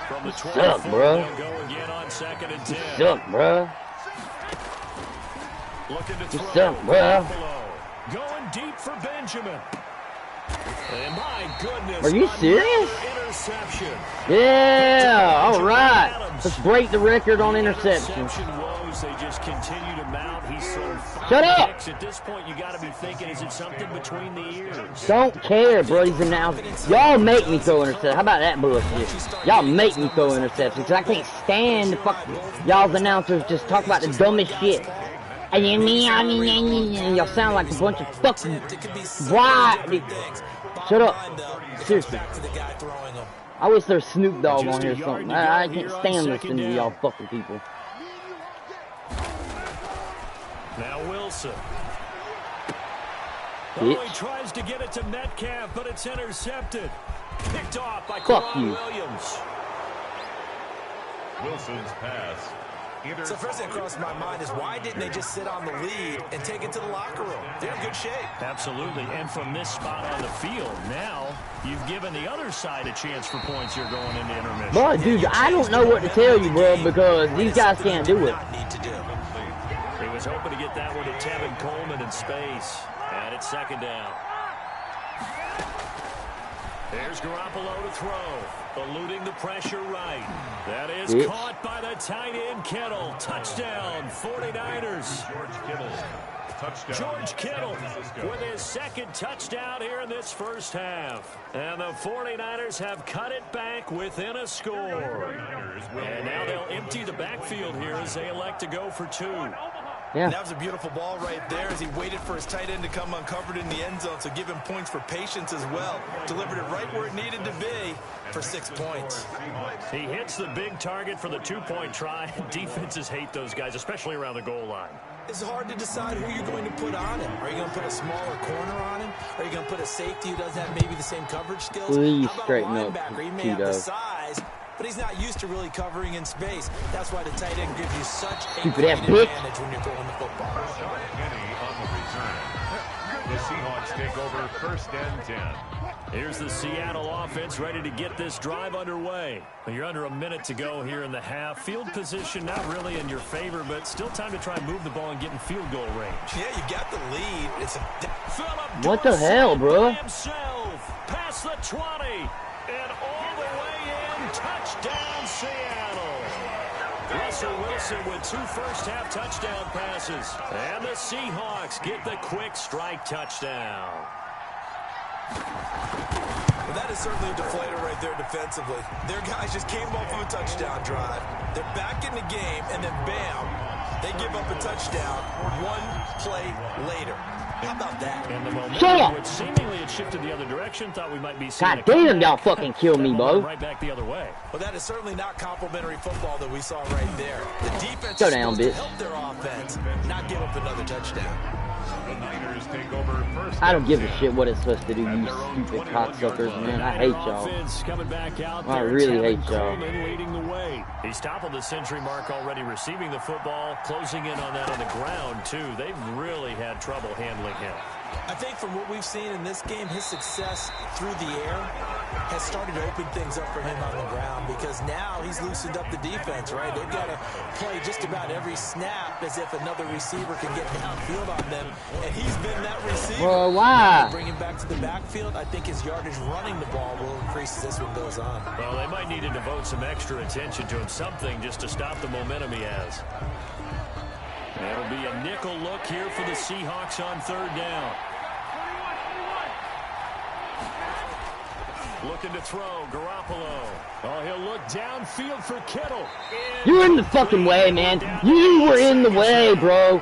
From the 24, suck, bro. they'll go again on 2nd and 10. You suck, bro. Looking to You throw. suck, bro. Going deep for Benjamin. And my goodness. Are you serious? Interception. Yeah, all right. Let's break the record on interceptions. Woes, they just continue to mount. He's thrown 5 Shut up. picks. At this point, you got to be thinking, is it something between the ears? Don't care, bro. These announcers. Y'all make me throw interceptions. How about that bullshit? Y'all make me throw interceptions. Because I can't stand the fuck. Y'all's announcers just talk about the dumbest shit. And y'all sound like a bunch of fucking why? Shut up. Seriously. I wish there was Snoop Dogg on here or something. I can't stand listening to y'all fucking people. Now Wilson. Bitch. Oh, he tries to get it to Metcalf, but it's intercepted. Picked off by Fuck Quran you. Williams. Wilson's pass. So first thing that crosses my mind is why didn't they just sit on the lead and take it to the locker room? They're in good shape. Absolutely, and from this spot on the field, now you've given the other side a chance for points here going into intermission. Bro, dude, I don't know what to tell you, bro, because these guys can't do it. He was hoping to get that one to Tevin Coleman in space, and it's 2nd down. There's Garoppolo to throw, eluding the pressure right. That is caught by the tight end Kittle. Touchdown, 49ers. George Kittle with his 2nd touchdown here in this first half. And the 49ers have cut it back within a score. And now they'll empty the backfield here as they elect to go for 2. Yeah. That was a beautiful ball right there as he waited for his tight end to come uncovered in the end zone, so give him points for patience as well. Delivered it right where it needed to be for 6 points. He hits the big target for the 2-point try. Defenses hate those guys, especially around the goal line. It's hard to decide who you're going to put on him. Are you going to put a smaller corner on him? Are you going to put a safety who doesn't have maybe the same coverage skills? Please How about straighten up, linebacker? He may have the size, but he's not used to really covering in space. That's why the tight end gives you such a great advantage when you're throwing the football. Kenny on the return. The Seahawks take over 1st and 10. Here's the Seattle offense ready to get this drive underway. Well, you're under a minute to go here in the half. Field position not really in your favor, but still time to try and move the ball and get in field goal range. Yeah, you got the lead. It's What the hell, bro? Himself, past the 20, and all the way in. Touchdown, Seattle. Russell Wilson with 2 first-half touchdown passes. And the Seahawks get the quick strike touchdown. Well, that is certainly a deflator right there defensively. Their guys just came off of a touchdown drive. They're back in the game, and then bam, they give up a touchdown 1 play later. How about that? And the momentum, which seemingly had shifted the other direction, thought we might be seeing. God damn, y'all fucking kill me, bro. Right back the other way. Well, that is certainly not complimentary football that we saw right there. The defense Go is down, supposed to bitch. help their offense, not give up another touchdown. The Niners take over first. I don't give a shit what it's supposed to do, you stupid cocksuckers, man. I hate y'all. I really hate y'all. Leading the way. He's toppled the century mark already, receiving the football, closing in on that on the ground, too. They've really had trouble handling him. I think from what we've seen in this game, his success through the air has started to open things up for him on the ground because now he's loosened up the defense, right? They've got to play just about every snap as if another receiver can get downfield on them, and he's been that receiver. Well, why? Bring him back to the backfield. I think his yardage running the ball will increase as this one goes on. Well, they might need to devote some extra attention to him, something just to stop the momentum he has. That'll be a nickel look here for the Seahawks on 3rd down. Looking to throw, Garoppolo. Oh, he'll look downfield for Kittle. You're in the fucking way, man. You were in the way, bro.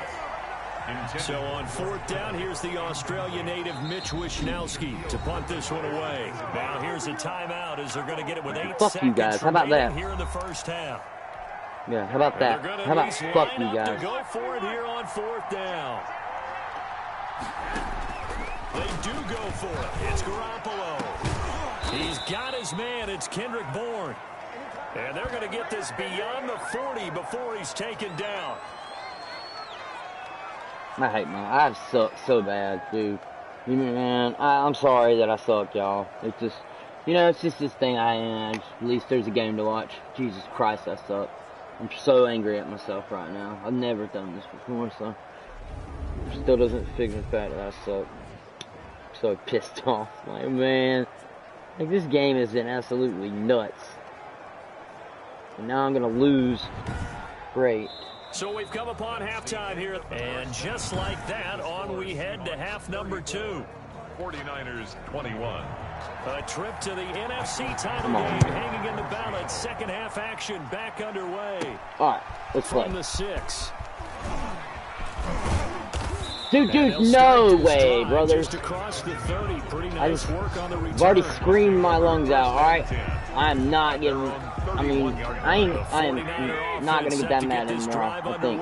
So on 4th down, here's the Australia native Mitch Wishnowski to punt this one away. Now here's a timeout as they're going to get it with 8 Fuck seconds you guys. How about that? here in the first half. Yeah, how about that? How about fuck you guys? To go for it here on 4th down. They do go for it. It's Garoppolo. He's got his man. It's Kendrick Bourne. And they're going to get this beyond the 40 before he's taken down. I hate I've sucked so bad, dude. Man, I'm sorry that I suck, y'all. It's just, you know, it's just this thing I am. At least there's a game to watch. Jesus Christ, I suck. I'm so angry at myself right now. I've never done this before, so still doesn't figure the fact that I suck. I'm so pissed off. Like, man, like this game has been absolutely nuts. And now I'm gonna lose. Great. So we've come upon halftime here, and just like that, on we head to half number 2. 49ers 21. A trip to the NFC title game hanging in the balance. Second half action back underway. All right, let's play. From the 6. Dude, no way, brothers. Just across the 30. Pretty nice work on the return. I've already screamed my lungs out, all right? I'm not getting, I am not going to get that mad anymore, I think.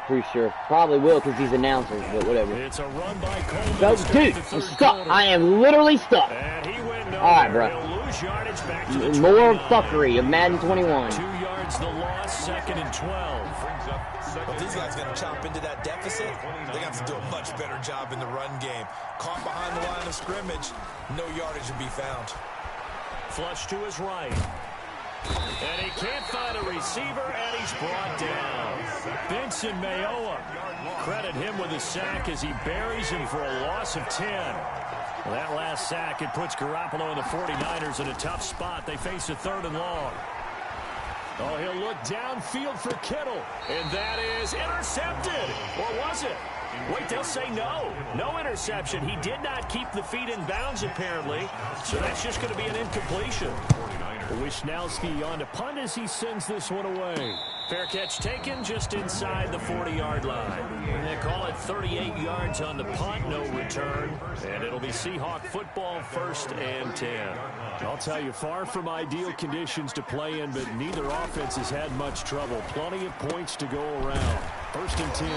Pretty sure. Probably will because he's announcers, but whatever. It's a run by Coleman. Go, dude, I'm stuck. I am literally stuck. All right, bro. More fuckery of Madden 21. 2 yards the loss, 2nd and 12. If these guys going to chop into that deficit, they got to do a much better job in the run game. Caught behind the line of scrimmage, no yardage to be found. Flush to his right. And he can't find a receiver, and he's brought down. Benson Mayowa. Credit him with a sack as he buries him for a loss of 10. Well, that last sack, it puts Garoppolo and the 49ers in a tough spot. They face a 3rd and long. Oh, he'll look downfield for Kittle. And that is intercepted. Or was it? Wait, they'll say no. No interception. He did not keep the feet in bounds, apparently. So that's just going to be an incompletion. Wishnowski on to punt as he sends this one away. Fair catch taken just inside the 40-yard line. And they call it 38 yards on the punt, no return. And it'll be Seahawk football, 1st and 10. I'll tell you, far from ideal conditions to play in, but neither offense has had much trouble. Plenty of points to go around. 1st and 10.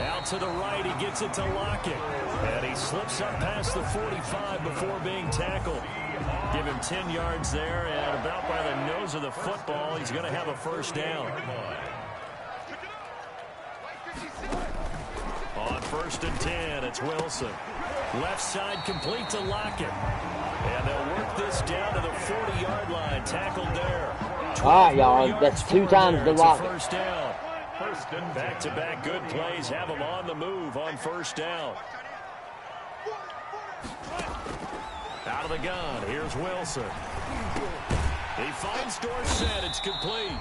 Out to the right, he gets it to Lockett. And he slips up past the 45 before being tackled. Give him 10 yards there, and about by the nose of the football, he's going to have a 1st down. On 1st and 10, it's Wilson. Left side complete to Lockett. And they'll work this down to the 40-yard line. Tackled there. All right, y'all. That's 2 times the Lockett. 1st down. Back-to-back good plays have him on the move on 1st down. Out of the gun, here's Wilson. He finds Dorsett, it's complete.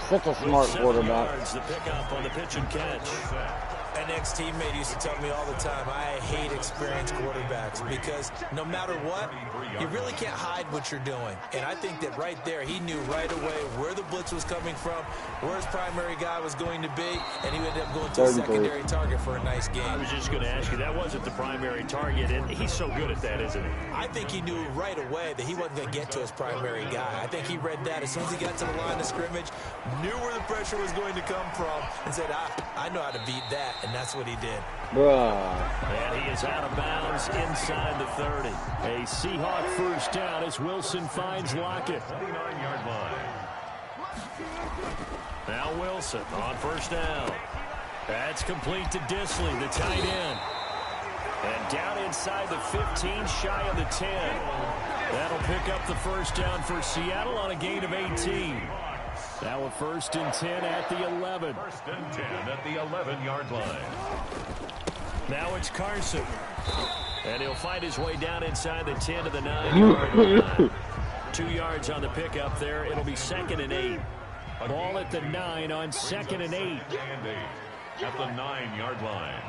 such a smart quarterback. The pickup on the pitch and catch. An ex-teammate used to tell me all the time, I hate experienced quarterbacks because no matter what, you really can't hide what you're doing. And I think that right there, he knew right away where the blitz was coming from, where his primary guy was going to be, and he ended up going to a secondary target for a nice game. I was just going to ask you, that wasn't the primary target, and he's so good at that, isn't he? I think he knew right away that he wasn't going to get to his primary guy. I think he read that as soon as he got to the line of scrimmage, knew where the pressure was going to come from, and said, I know how to beat that. And that's what he did. Bruh. And he is out of bounds inside the 30. A Seahawk first down as Wilson finds Lockett. 29-yard line. Now Wilson on first down. That's complete to Disley, the tight end. And down inside the 15, shy of the 10. That'll pick up the first down for Seattle on a gain of 18. Now a 1st and 10 at the 11. 1st and 10 at the 11-yard line. Now it's Carson. And he'll find his way down inside the 10 to the 9-yard line. 2 yards on the pickup there. It'll be 2nd and 8. Ball at the 9 on 2nd and 8. And 8 at the 9-yard line.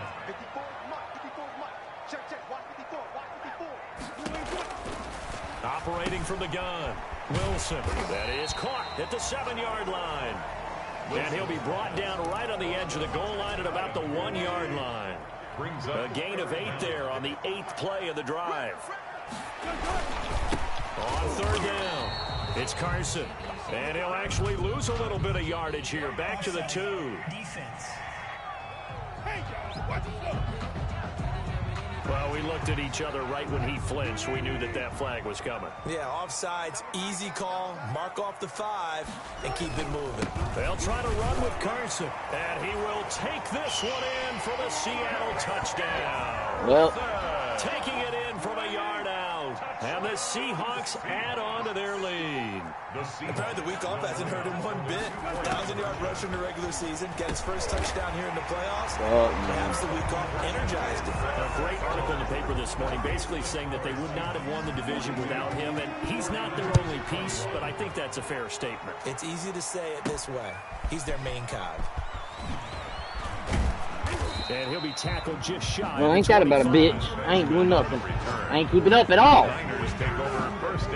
Operating from the gun. Wilson. That is caught at the 7-yard line. And he'll be brought down right on the edge of the goal line at about the 1-yard line. A gain of 8 there on the 8th play of the drive. On 3rd down, it's Carson. And he'll actually lose a little bit of yardage here. Back to the 2. Defense. Well, we looked at each other right when he flinched. We knew that that flag was coming. Yeah, offsides, easy call, mark off the 5, and keep it moving. They'll try to run with Carson, and he will take this one in for the Seattle touchdown. Well, taking it in from a yard out, and the Seahawks add on to their lead. Apparently the week off hasn't hurt him one bit. 1,000-yard rush in the regular season, get his first touchdown here in the playoffs. Perhaps the week off energized him. A great article in the paper this morning basically saying that they would not have won the division without him, and he's not their only piece, but I think that's a fair statement. It's easy to say it this way. He's their main cog. And he'll be tackled just shy. well, ain't that about a bitch? I ain't doing nothing. I ain't keeping up at all.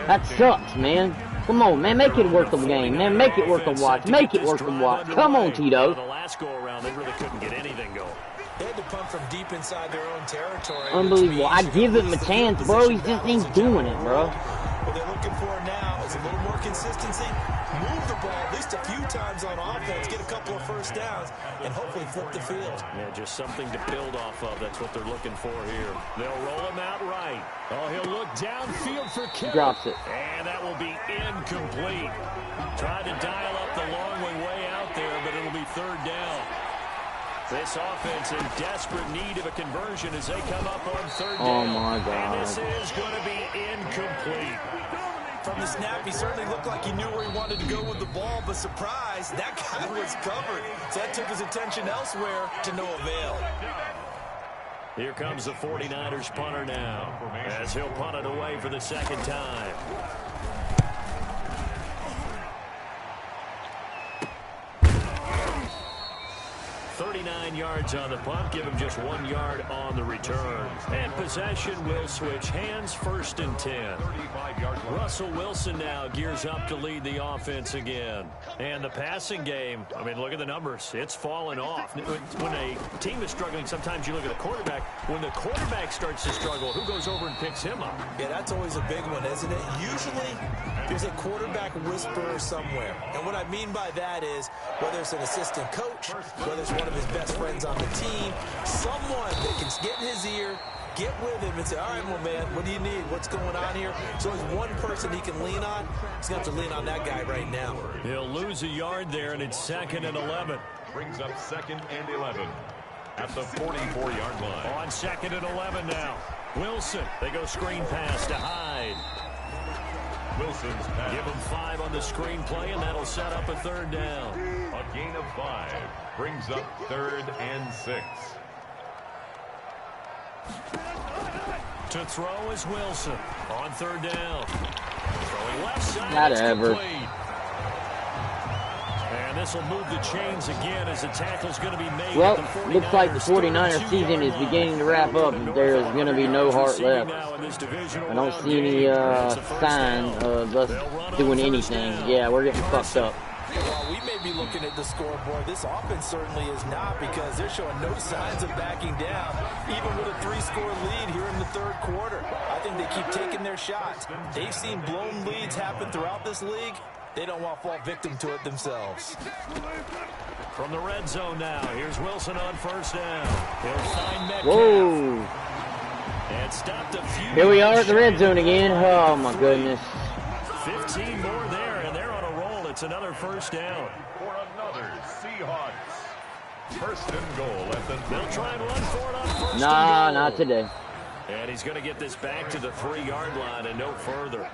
That sucks, man. Come on, man. Make it worth the game, man. Make it worth the watch. Make it worth the watch. Come on, Tito. The last go around, they really couldn't get anything going. They had to punt from deep inside their own territory. Unbelievable. I give him a chance, bro. He just ain't doing it, bro. What they're looking for now is a little more consistency. Move the ball at least a few times on offense, get a couple of first downs, and hopefully flip the field. Yeah, just something to build off of. That's what they're looking for here. They'll roll him out right. Oh, he'll look downfield for Kittle. Drops it. And that will be incomplete. Tried to dial up the long way out there, but it'll be 3rd down. This offense in desperate need of a conversion as they come up on 3rd down. Oh, my God. And this is going to be incomplete. From the snap, he certainly looked like he knew where he wanted to go with the ball, but surprise, that guy was covered. So that took his attention elsewhere to no avail. Here comes the 49ers punter now, as he'll punt it away for the 2nd time. 39 yards on the punt, give him just 1 yard on the return. And possession will switch hands, 1st and 10. Russell Wilson now gears up to lead the offense again. And the passing game, I mean, look at the numbers. It's fallen off. When a team is struggling, sometimes you look at the quarterback. When the quarterback starts to struggle, who goes over and picks him up? Yeah, that's always a big one, isn't it? Usually, there's a quarterback whisperer somewhere. And what I mean by that is, whether it's an assistant coach, whether it's one of his best friends on the team, someone that can get in his ear, get with him and say, all right, well, man, what do you need? What's going on here? So there's one person he can lean on. He's going to have to lean on that guy right now. He'll lose a yard there, and it's 2nd and 11. Brings up 2nd and 11 at the 44-yard line. On 2nd and 11 now. Wilson, they go screen pass to Hyde. Wilson's pass. Give him 5 on the screen play, and that'll set up a 3rd down. A gain of 5 brings up 3rd and 6. To throw is Wilson on 3rd down. Throwing left side. Not ever. Complete. And this will move the chains again as the tackle's going to be made. Well, looks like the 49ers season is beginning to wrap up. There's going to be no heart left. I don't see any sign of us doing anything. Yeah, we're getting fucked up. While we may be looking at the scoreboard, this offense certainly is not, because they're showing no signs of backing down, even with a 3-score lead here in the third quarter. I think they keep taking their shots. They've seen blown leads happen throughout this league. They don't want to fall victim to it themselves. From the red zone now, here's Wilson on first down. He'll find Metcalf. Whoa. And stopped a few. Here we are at the red zone again. Oh, my goodness. 15 more there, and they're on a roll. It's another first down. For another Seahawks. First and goal at the... They'll try and run for it on first Nah, and goal. not today. And he's going to get this back to the 3-yard line and no further.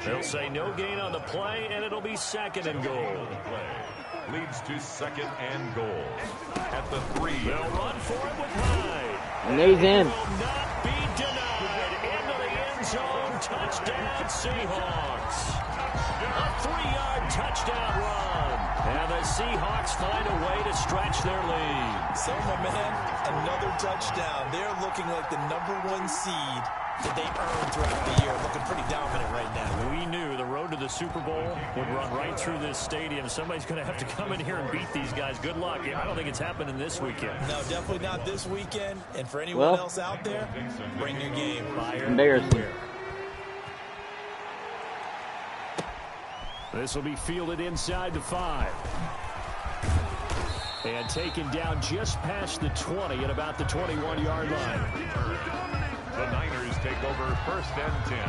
They'll say no gain on the play, and it'll be second and goal. Play leads to second and goal at the 3. They'll run for it with Hyde. And he's in. Will not be denied. Into the end zone. Touchdown, Seahawks. A 3-yard touchdown run. And the Seahawks find a way to stretch their lead. So, my man, another touchdown. They're looking like the #1 seed that they earned throughout the year. Looking pretty dominant right now. We knew the road to the Super Bowl would run right through this stadium. Somebody's going to have to come in here and beat these guys. Good luck. I don't think it's happening this weekend. No, definitely not this weekend. And for anyone else out there, bring your game. Embarrassing. This will be fielded inside the 5. And taken down just past the 20 at about the 21-yard line. The Niners take over first and 10.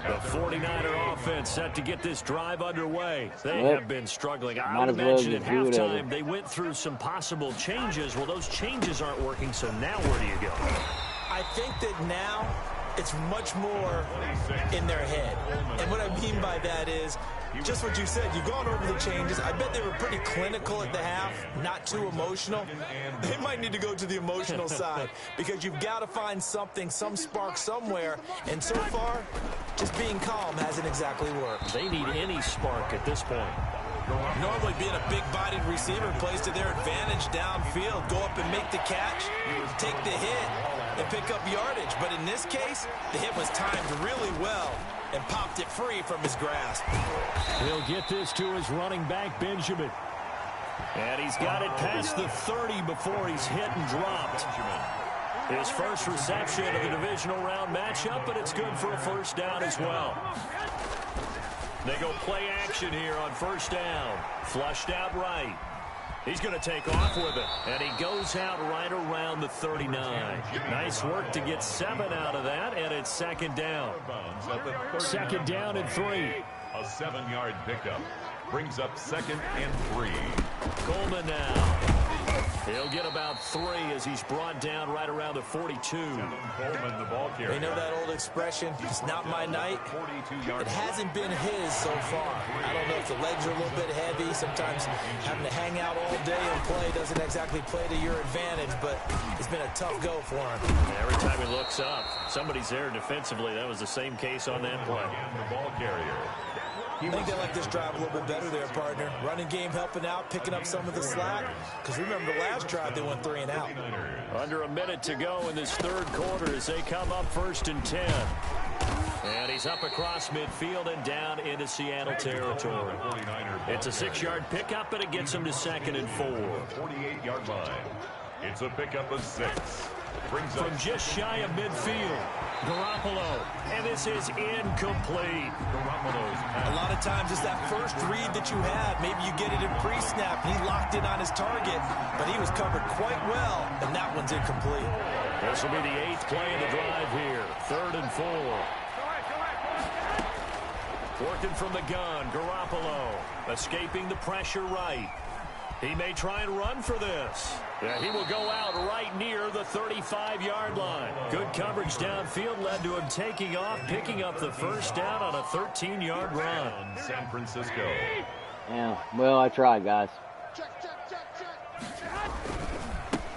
The 49er offense set to get this drive underway. They have been struggling. I would Might as well imagine at just do whatever. halftime they went through some possible changes. Well, those changes aren't working, so now where do you go? I think that now it's much more in their head. And what I mean by that is just what you said. You've gone over the changes. I bet they were pretty clinical at the half, not too emotional. They might need to go to the emotional side, because you've got to find something, some spark somewhere. And so far, just being calm hasn't exactly worked. They need any spark at this point. Normally being a big-bodied receiver plays to their advantage downfield. Go up and make the catch, take the hit, and pick up yardage. But in this case, the hit was timed really well and popped it free from his grasp. He'll get this to his running back, Benjamin. And he's got it past the 30 before he's hit and dropped. His first reception of the divisional round matchup, but it's good for a first down as well. They go play action here on first down. Flushed out right. He's going to take off with it. And he goes out right around the 39. Nice work to get 7 out of that, and it's second down. Second down and 3. A 7-yard pickup brings up second and 3. Coleman now. He'll get about 3 as he's brought down right around the 42. Coleman, the ball carrier. They know that old expression, it's not my night. 42-yard. It hasn't been his so far. I don't know if the legs are a little bit heavy. Sometimes having to hang out all day and play doesn't exactly play to your advantage, but it's been a tough go for him. Every time he looks up, somebody's there defensively. That was the same case on that play. And the ball carrier. I think they like this drive a little bit better there, partner. Running game helping out, picking up some of the slack. Because remember the last drive, they went 3 and out. Under a minute to go in this third quarter as they come up first and 10. And he's up across midfield and down into Seattle territory. It's a 6-yard pickup, and it gets him to second and 4. 48-yard line. It's a pickup of 6. Brings From up just shy of midfield, Garoppolo. And this is incomplete. A lot of times it's that first read that you have. Maybe you get it in pre-snap. He locked in on his target, but he was covered quite well, and that one's incomplete. This will be the 8th play of the drive here. 3rd and 4. Working from the gun, Garoppolo. Escaping the pressure right. He may try and run for this. Yeah, he will go out right near the 35-yard line. Good coverage downfield led to him taking off, picking up the first down on a 13-yard run. San Francisco. Yeah, well, I tried, guys.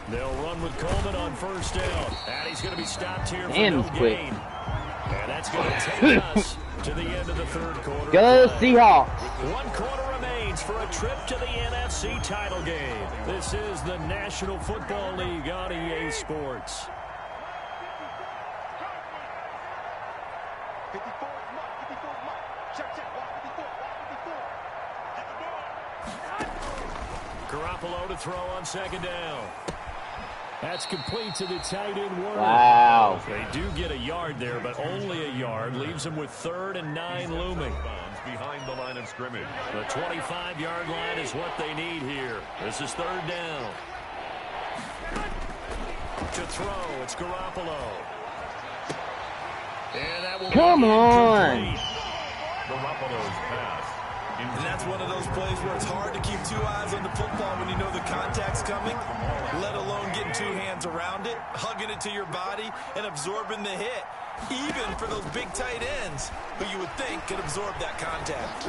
They'll run with Coleman on first down. And he's going to be stopped here for Damn, no he's quick. gain. And that's going to take us to the end of the third quarter. Go Seahawks. 1 quarter remains Saints for a trip to the NFC title game. This is the National Football League on EA Sports. 54 is Mike. 54 is Mike. Check. Walk 54. Get the ball. Garoppolo to throw on second down. That's complete to the tight end, Warner. Wow. They do get a yard there, but only a yard. Leaves them with 3rd and 9 looming. Behind the line of scrimmage. The 25-yard line is what they need here. This is 3rd down. To throw, it's Garoppolo. And that will Come on. Garoppolo's pass. And that's one of those plays where it's hard to keep 2 eyes on the football when you know the contact's coming, let alone getting 2 hands around it, hugging it to your body, and absorbing the hit, even for those big tight ends who you would think could absorb that contact.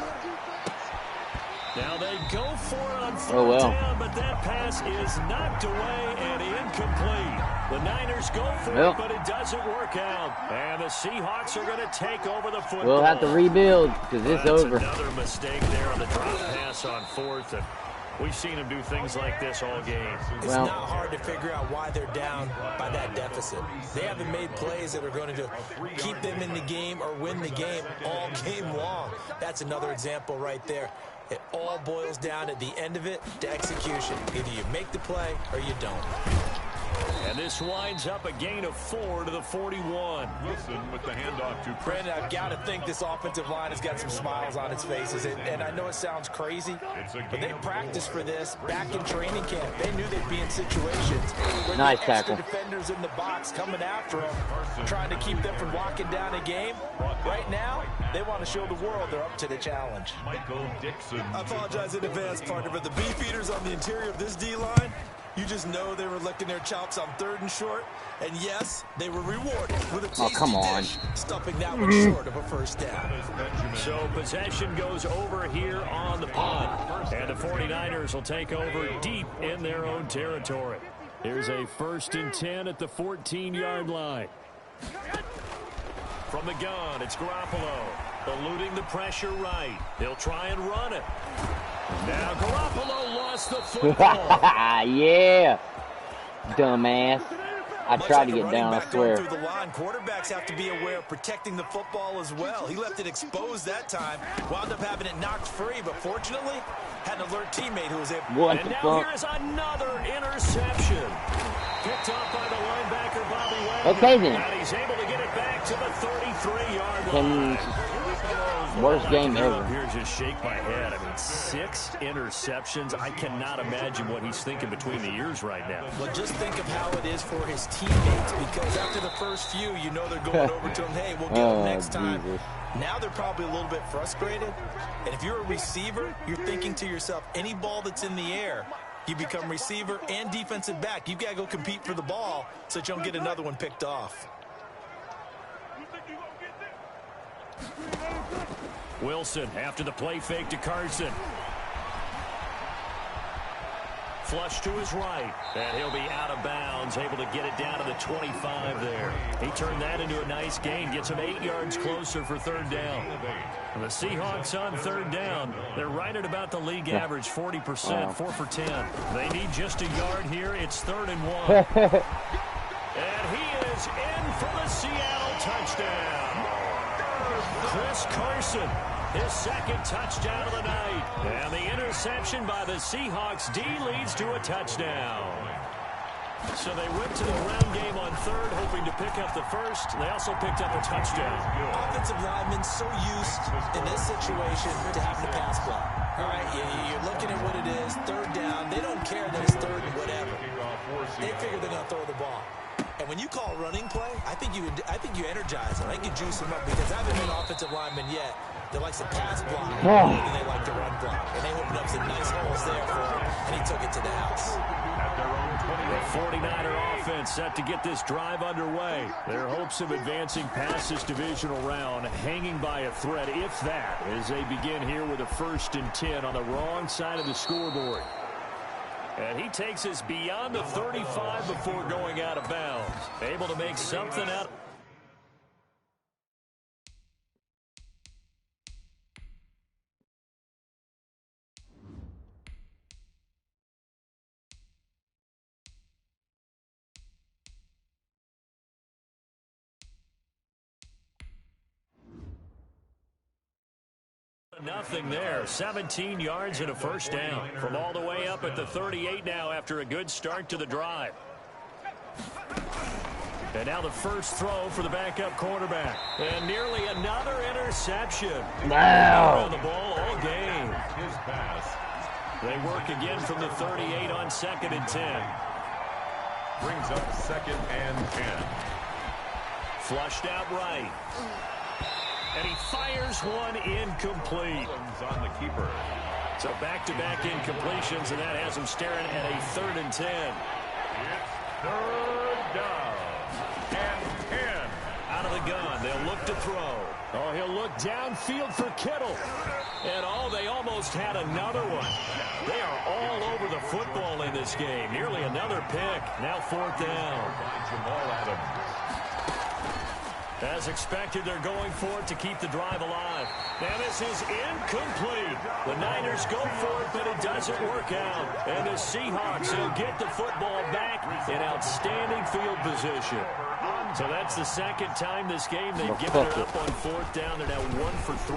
Now they go for it on 4th down, but that pass is knocked away and incomplete. The Niners go for it, but it doesn't work out. And the Seahawks are going to take over the football. We'll have to rebuild because it's over. Another mistake there on the drop pass on 4th. And we've seen them do things like this all game. It's not hard to figure out why they're down by that deficit. They haven't made plays that are going to keep them in the game or win the game all game long. That's another example right there. It all boils down at the end of it to execution. Either you make the play or you don't. And this winds up a gain of 4 to the 41. Wilson with the handoff to Brandon, I've got to think this offensive line has got some smiles on its faces. And I know it sounds crazy, but they practiced for this back in training camp. They knew they'd be in situations where nice the tackle. extra defenders in the box coming after them, trying to keep them from locking down a game. Right now, they want to show the world they're up to the challenge. Michael Dixon. I apologize in advance, partner, but the beef eaters on the interior of this D-line, you just know they were licking their chops on 3rd and short. And yes, they were rewarded with a tasty dish, stuffing that one short of a 1st down. So possession goes over here on the punt. And the 49ers will take over deep in their own territory. Here's a 1st and 10 at the 14-yard line. From the gun, it's Garoppolo. Eluding the pressure right. He'll try and run it. Now Garoppolo lost the football. Yeah. Dumbass. I tried to get down, I swear. Through the line, quarterbacks have to be aware of protecting the football as well. He left it exposed that time. Wound up having it knocked free, but fortunately, had an alert teammate who was able. What and the now fuck? here's another interception. Picked off by the linebacker, Bobby Wagner. Okay, then. And he's able to get it back to the 33-yard line. Worst game ever. Here, just shake my head. I mean, 6 interceptions. I cannot imagine what he's thinking between the ears right now. Well, just think of how it is for his teammates, because after the first few, you know they're going over to him, hey, we'll get him next time. Jesus. Now they're probably a little bit frustrated. And if you're a receiver, you're thinking to yourself, any ball that's in the air, you become receiver and defensive back. You've got to go compete for the ball so that you don't get another one picked off. Wilson after the play fake to Carson. Flush to his right. And he'll be out of bounds, able to get it down to the 25 there. He turned that into a nice gain, gets him 8 yards closer for 3rd down. And the Seahawks on 3rd down, they're right at about the league average, 40%, 4 for 10. They need just a yard here. It's 3rd and 1. And he is in for the Seattle touchdown. Chris Carson, his 2nd touchdown of the night. And the interception by the Seahawks D leads to a touchdown. So they went to the ground game on 3rd, hoping to pick up the 1st. They also picked up a touchdown. Offensive linemen so used in this situation to having to pass block. All right, you're looking at what it is, 3rd down. They don't care that it's 3rd and whatever. They figure they're going to throw the ball. And when you call running play, I think you energize them. I think you juice them up, because I haven't been an offensive lineman yet that likes to pass block more than they like to run block. And they opened up some nice holes there for him, and he took it to the house. The 49er offense set to get this drive underway. Their hopes of advancing past this divisional round hanging by a thread, if that, as they begin here with a 1st and 10 on the wrong side of the scoreboard. And he takes us beyond the 35 before going out of bounds. Able to make something out. Nothing there. 17 yards and a first down. From all the way up at the 38 now after a good start to the drive. And now the first throw for the backup quarterback. And nearly another interception. Wow. Around the ball all game. His pass. They work again from the 38 on 2nd and 10. Brings up 2nd and 10. Flushed out right. And he fires one incomplete. On the keeper. So back-to-back incompletions, and that has him staring at a 3rd and 10. It's 3rd down and 10. Out of the gun, they'll look to throw. Oh, he'll look downfield for Kittle. And they almost had another one. They are all over the football in this game. Nearly another pick. Now 4th down. By Jamal Adams. As expected, they're going for it to keep the drive alive. And this is incomplete. The Niners go for it, but it doesn't work out. And the Seahawks will get the football back in outstanding field position. So that's the 2nd time this game they've given it up on 4th down. They're now 1 for 3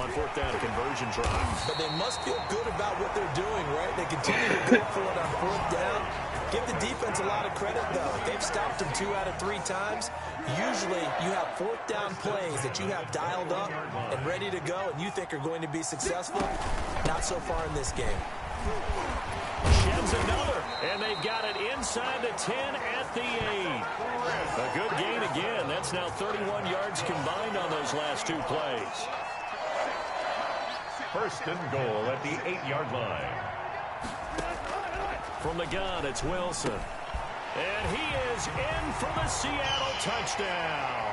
on 4th down conversion tries. But they must feel good about what they're doing, right? They continue to go for it on 4th down. Give the defense a lot of credit, though. They've stopped them 2 out of 3 times. Usually, you have 4th down plays that you have dialed up and ready to go, and you think are going to be successful. Not so far in this game. Sheds another, and they've got it inside the 10 at the 8. A good gain again. That's now 31 yards combined on those last 2 plays. 1st and goal at the 8-yard line. From the gun, it's Wilson. And he is in for the Seattle touchdown.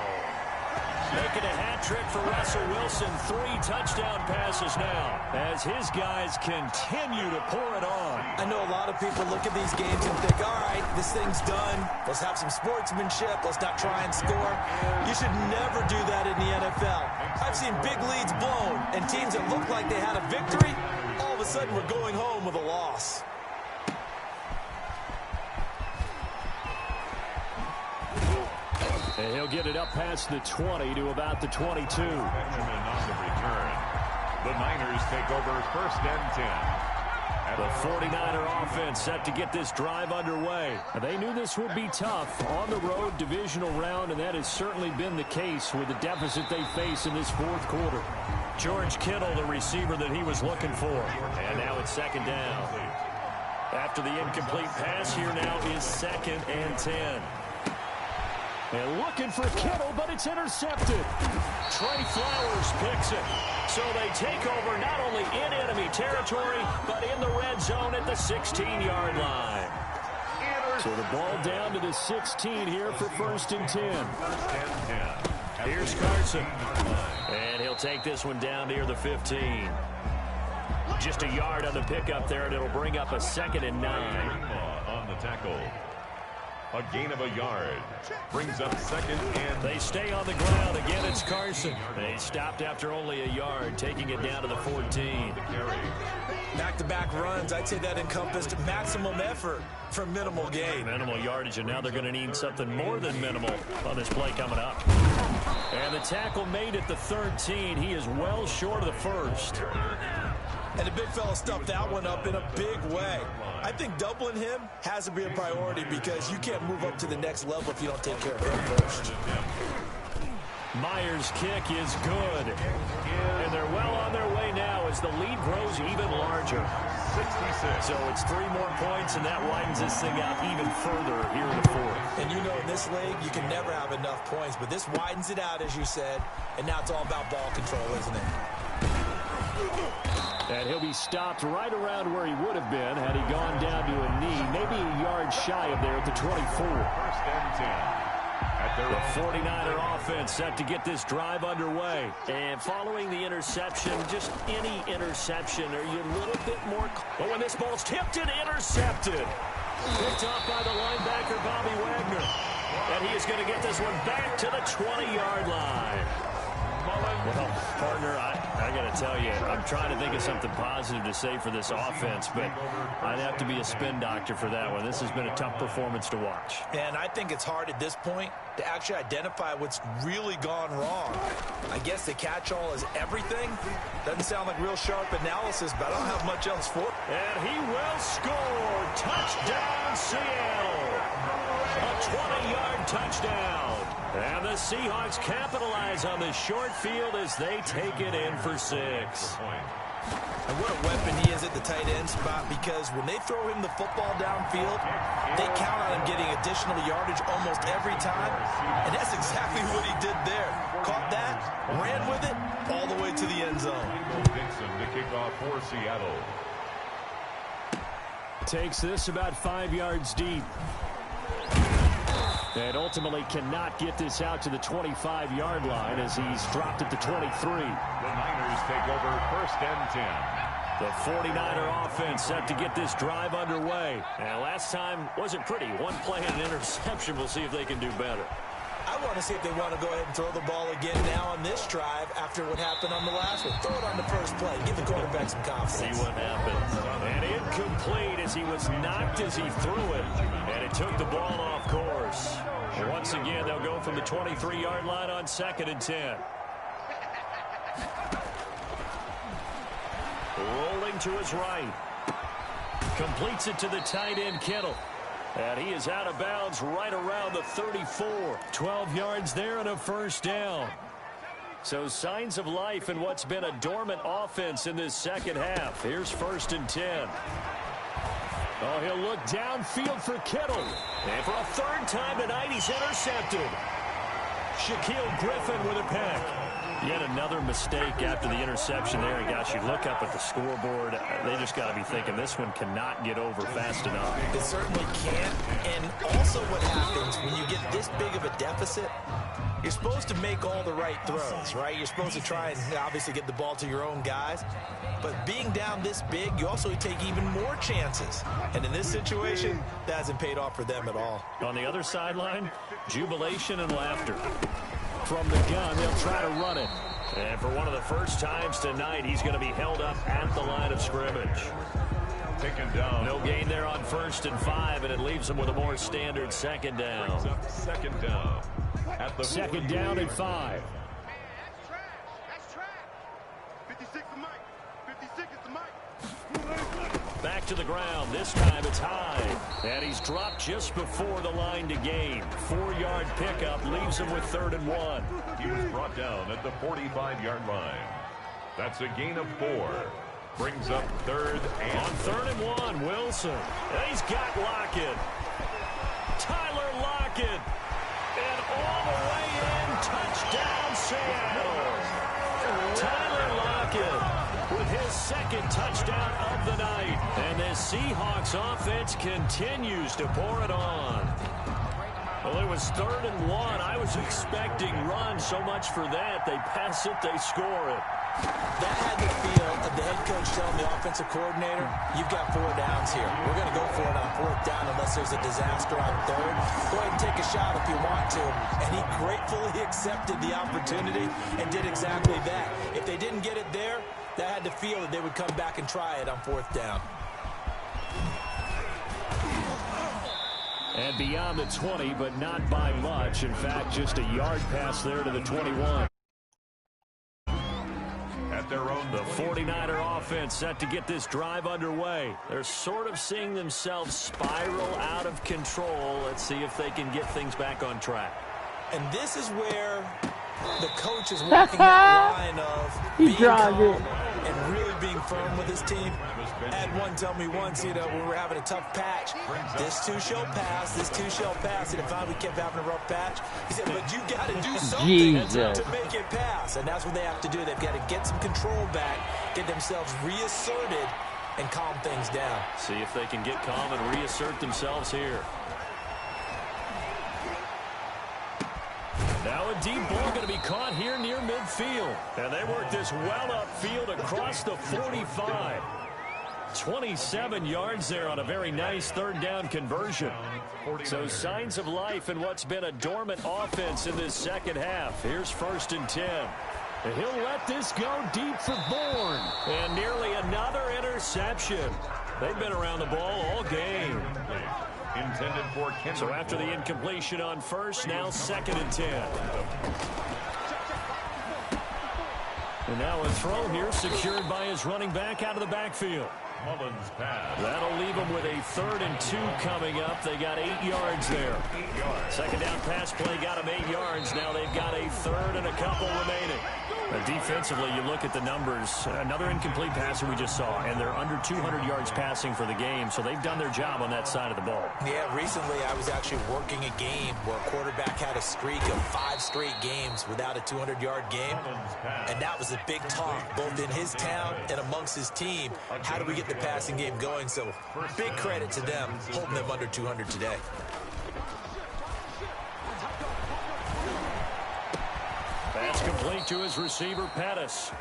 Making a hat trick for Russell Wilson. 3 touchdown passes now as his guys continue to pour it on. I know a lot of people look at these games and think, all right, this thing's done. Let's have some sportsmanship. Let's not try and score. You should never do that in the NFL. I've seen big leads blown and teams that looked like they had a victory, all of a sudden we're going home with a loss. And he'll get it up past the 20 to about the 22. Benjamin on the return. The Niners take over 1st and 10. The 49er offense set to get this drive underway. They knew this would be tough on the road divisional round, and that has certainly been the case with the deficit they face in this 4th quarter. George Kittle, the receiver that he was looking for. And now it's 2nd down. After the incomplete pass, here now is 2nd and 10. And looking for Kittle, but it's intercepted. Trey Flowers picks it. So they take over not only in enemy territory, but in the red zone at the 16-yard line. So the ball down to the 16 here for 1st and 10. Here's Carson. And he'll take this one down near the 15. Just a yard on the pickup there, and it'll bring up a 2nd and 9. On the tackle. A gain of a yard. Brings up 2nd and... They stay on the ground. Again, it's Carson. They stopped after only a yard, taking it down to the 14. Back-to-back runs, I'd say that encompassed maximum effort for minimal gain. Minimal yardage, and now they're going to need something more than minimal on this play coming up. And the tackle made at the 13. He is well short of the 1st. And the big fella stuffed that one up in a big way. I think doubling him has to be a priority because you can't move up to the next level if you don't take care of him first. Myers' kick is good. And they're well on their way now as the lead grows even larger. 66. So it's 3 more points, and that widens this thing out even further here in the 4th. And you know in this league, you can never have enough points, but this widens it out, as you said, and now it's all about ball control, isn't it? And he'll be stopped right around where he would have been had he gone down to a knee, maybe a yard shy of there at the 24. 1st and 10. The 49er offense set to get this drive underway. And following the interception, just any interception, are you a little bit more... But when this ball's tipped and intercepted, picked off by the linebacker, Bobby Wagner. And he is going to get this one back to the 20-yard line. Well, partner, I got to tell you, I'm trying to think of something positive to say for this offense, but I'd have to be a spin doctor for that one. This has been a tough performance to watch. And I think it's hard at this point to actually identify what's really gone wrong. I guess the catch-all is everything. Doesn't sound like real sharp analysis, but I don't have much else for it. And he will score. Touchdown, Seattle. A 20-yard touchdown. And the Seahawks capitalize on the short field as they take it in for 6. And what a weapon he is at the tight end spot, because when they throw him the football downfield, they count on him getting additional yardage almost every time. And that's exactly what he did there. Caught that, ran with it, all the way to the end zone. Dixon to kick off for Seattle. Takes this about 5 yards deep. And ultimately cannot get this out to the 25-yard line as he's dropped at the 23. The Niners take over 1st and 10. The 49er offense set to get this drive underway. And last time wasn't pretty. One play and an interception. We'll see if they can do better. I want to see if they want to go ahead and throw the ball again now on this drive after what happened on the last one. Throw it on the first play. Give the quarterback some confidence. See what happens. And incomplete as he was knocked as he threw it. And it took the ball off course. Once again, they'll go from the 23-yard line on 2nd and 10. Rolling to his right. Completes it to the tight end, Kittle. And he is out of bounds right around the 34. 12 yards there and a 1st down. So signs of life in what's been a dormant offense in this second half. Here's 1st and 10. Oh, he'll look downfield for Kittle. And for a 3rd time tonight, he's intercepted. Shaquille Griffin with a pick. Yet another mistake after the interception there. And gosh, you look up at the scoreboard, they just got to be thinking this one cannot get over fast enough. It certainly can't. And also what happens when you get this big of a deficit, you're supposed to make all the right throws, right? You're supposed to try and obviously get the ball to your own guys. But being down this big, you also take even more chances. And in this situation, that hasn't paid off for them at all. On the other sideline, jubilation and laughter. From the gun, they'll try to run it. And for one of the first times tonight, he's going to be held up at the line of scrimmage. Taken down. No gain there on 1st and 5, and it leaves them with a more standard 2nd down. Brings up 2nd down. At the 2nd down and 5. That's trash. 56 is Mike. 56 is the Mike. Back to the ground. This time it's high. And he's dropped just before the line to gain. 4-yard pickup leaves him with 3rd and 1. He was brought down at the 45-yard line. That's a gain of 4. Brings up 3rd and... On 3rd and 1, Wilson. And he's got Lockett. Tyler Lockett. And all the way in. Touchdown, Seattle. Tyler Lockett with his 2nd touchdown of the night. And this Seahawks offense continues to pour it on. Well, it was 3rd and 1. I was expecting run. So much for that. They pass it, they score it. That had the feel of the head coach telling the offensive coordinator, you've got 4 downs here. We're going to go for it on 4th down unless there's a disaster on 3rd. Go ahead and take a shot if you want to. And he gratefully accepted the opportunity and did exactly that. If they didn't get it there, that had the feel that they would come back and try it on 4th down. And beyond the 20, but not by much. In fact, just a yard pass there to the 21. At their own... The 49er offense set to get this drive underway. They're sort of seeing themselves spiral out of control. Let's see if they can get things back on track. And this is where the coach is walking that line of being calm and really being firm with his team. Had one tell me once, you know, when we were having a tough patch, this too shall pass, this too shall pass. And if we kept having a rough patch, he said, but you got to do something to make it pass. And that's what they have to do. They've got to get some control back, get themselves reasserted, and calm things down. See if they can get calm and reassert themselves here. Now a deep ball going to be caught here near midfield. And they work this well upfield across the 45. 27 yards there on a very nice 3rd down conversion. So signs of life in what's been a dormant offense in this second half. Here's 1st and 10. And he'll let this go deep for Bourne. And nearly another interception. They've been around the ball all game. Intended for Kendrick. So after the incompletion on first, now 2nd and 10. And now a throw here secured by his running back out of the backfield. Mullins pass. That'll leave them with a 3rd and 2 coming up. They got 8 yards there. 8 yards. Second down pass play got them 8 yards. Now they've got a 3rd and a couple remaining. Defensively, you look at the numbers. Another incomplete passer we just saw, and they're under 200 yards passing for the game, so they've done their job on that side of the ball. Yeah, recently I was actually working a game where a quarterback had a streak of 5 straight games without a 200-yard game, and that was a big talk, both in his town and amongst his team. How do we get the passing game going? So big credit to them, holding them under 200 today. Pass complete to his receiver, Pettis.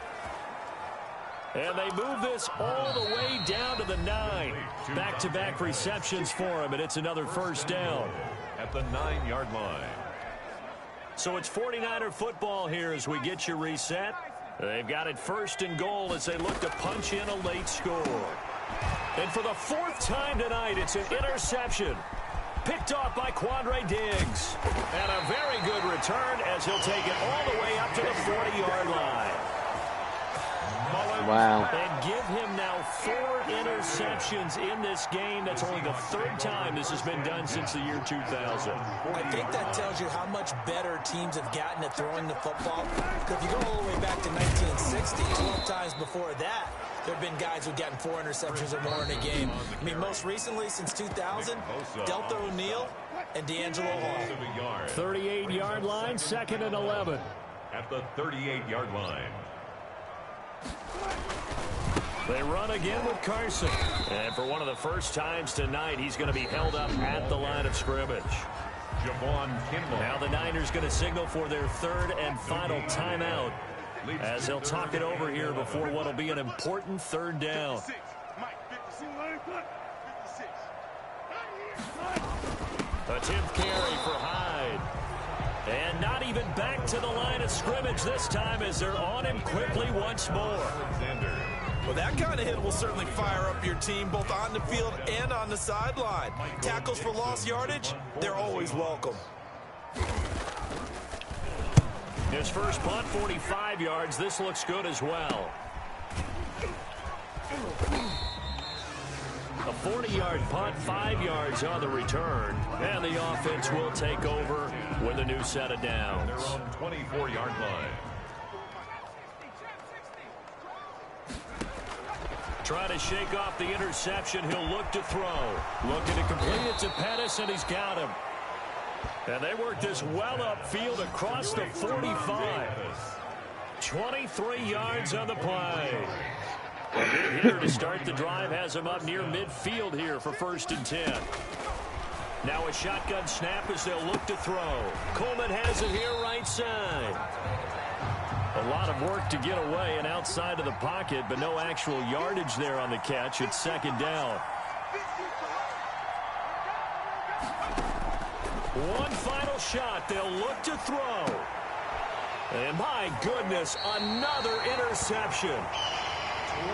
And they move this all the way down to the 9. Back-to-back receptions for him, and it's another first down. At the 9-yard line. So it's 49er football here as we get you reset. They've got it 1st and goal as they look to punch in a late score. And for the 4th time tonight, it's an interception. Picked off by Quandre Diggs. And a very good return as he'll take it all the way up to the 40-yard line. Wow. And give him now 4 interceptions in this game. That's only the 3rd time this has been done since the year 2000. I think that tells you how much better teams have gotten at throwing the football. If you go all the way back to 1960, 12 times before that, there have been guys who've gotten 4 interceptions or more in a game. I mean, most recently, since 2000, Delta O'Neal and D'Angelo Hall. 38-yard line, 2nd and 11. At the 38-yard line. They run again with Carson. And for one of the first times tonight, he's going to be held up at the line of scrimmage. Javon Kinlaw. Now the Niners going to signal for their 3rd and final timeout as they'll talk it over here before what will be an important 3rd down. A 10th carry for Hyde. And not even back to the line of scrimmage this time as they're on him quickly once more. Well, that kind of hit will certainly fire up your team both on the field and on the sideline. Tackles for lost yardage, they're always welcome. His first punt, 45 yards. This looks good as well. A 40-yard punt, 5 yards on the return. And the offense will take over with a new set of downs. They're on 24-yard line. Trying to shake off the interception. He'll look to throw. Looking to complete it to Pettis, and he's got him. And they work this well upfield across the 45. 23 yards on the play. Here to start the drive has him up near midfield here for 1st and 10. Now a shotgun snap as they'll look to throw. Coleman has it here right side. A lot of work to get away and outside of the pocket, but no actual yardage there on the catch. It's 2nd down. One final shot. They'll look to throw. And my goodness, another interception.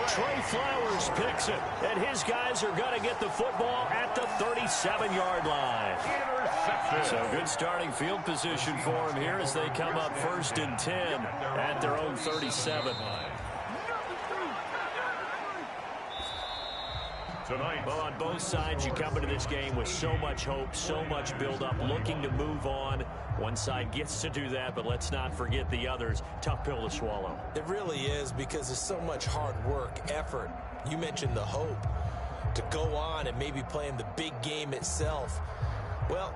Trey Flowers picks it, and his guys are going to get the football at the 37-yard line. So good starting field position for him here as they come up 1st and 10 at their own 37. Well, on both sides, you come into this game with so much hope, so much build-up, looking to move on. One side gets to do that, but let's not forget the others. Tough pill to swallow. It really is because there's so much hard work, effort. You mentioned the hope to go on and maybe play in the big game itself. Well,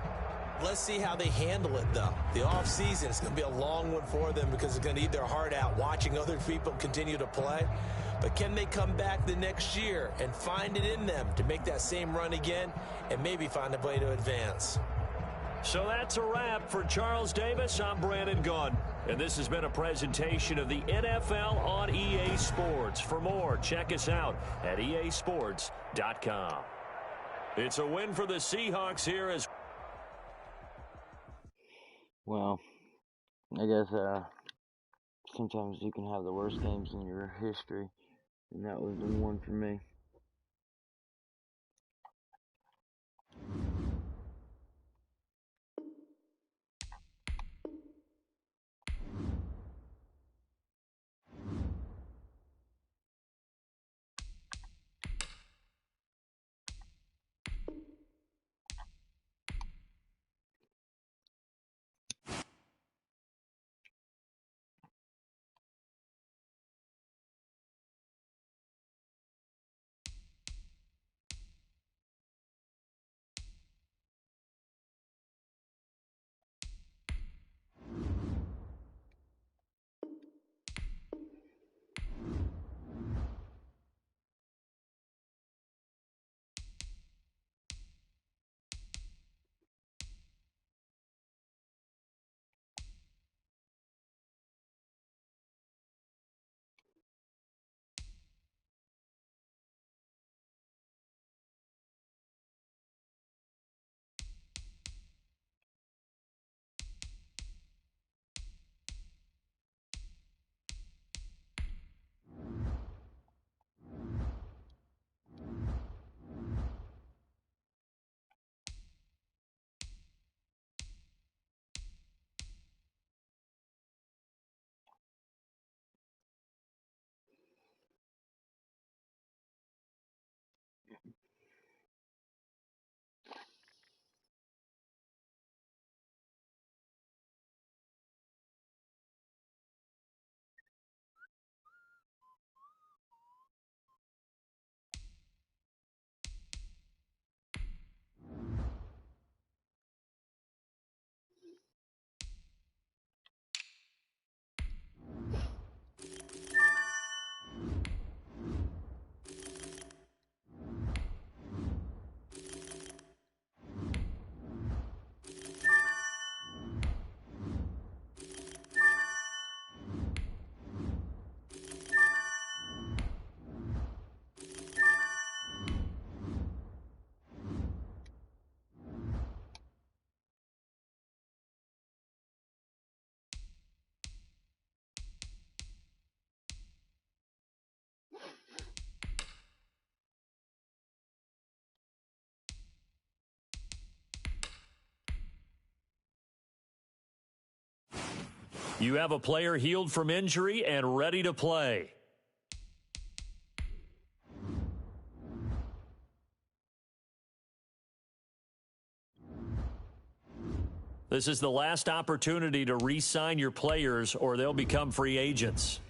let's see how they handle it, though. The offseason is going to be a long one for them because they're going to eat their heart out watching other people continue to play. But can they come back the next year and find it in them to make that same run again and maybe find a way to advance? So that's a wrap for Charles Davis. I'm Brandon Gunn. And this has been a presentation of the NFL on EA Sports. For more, check us out at easports.com. It's a win for the Seahawks here as Well, I guess sometimes you can have the worst games in your history, and that was the one for me. You have a player healed from injury and ready to play. This is the last opportunity to re-sign your players or they'll become free agents.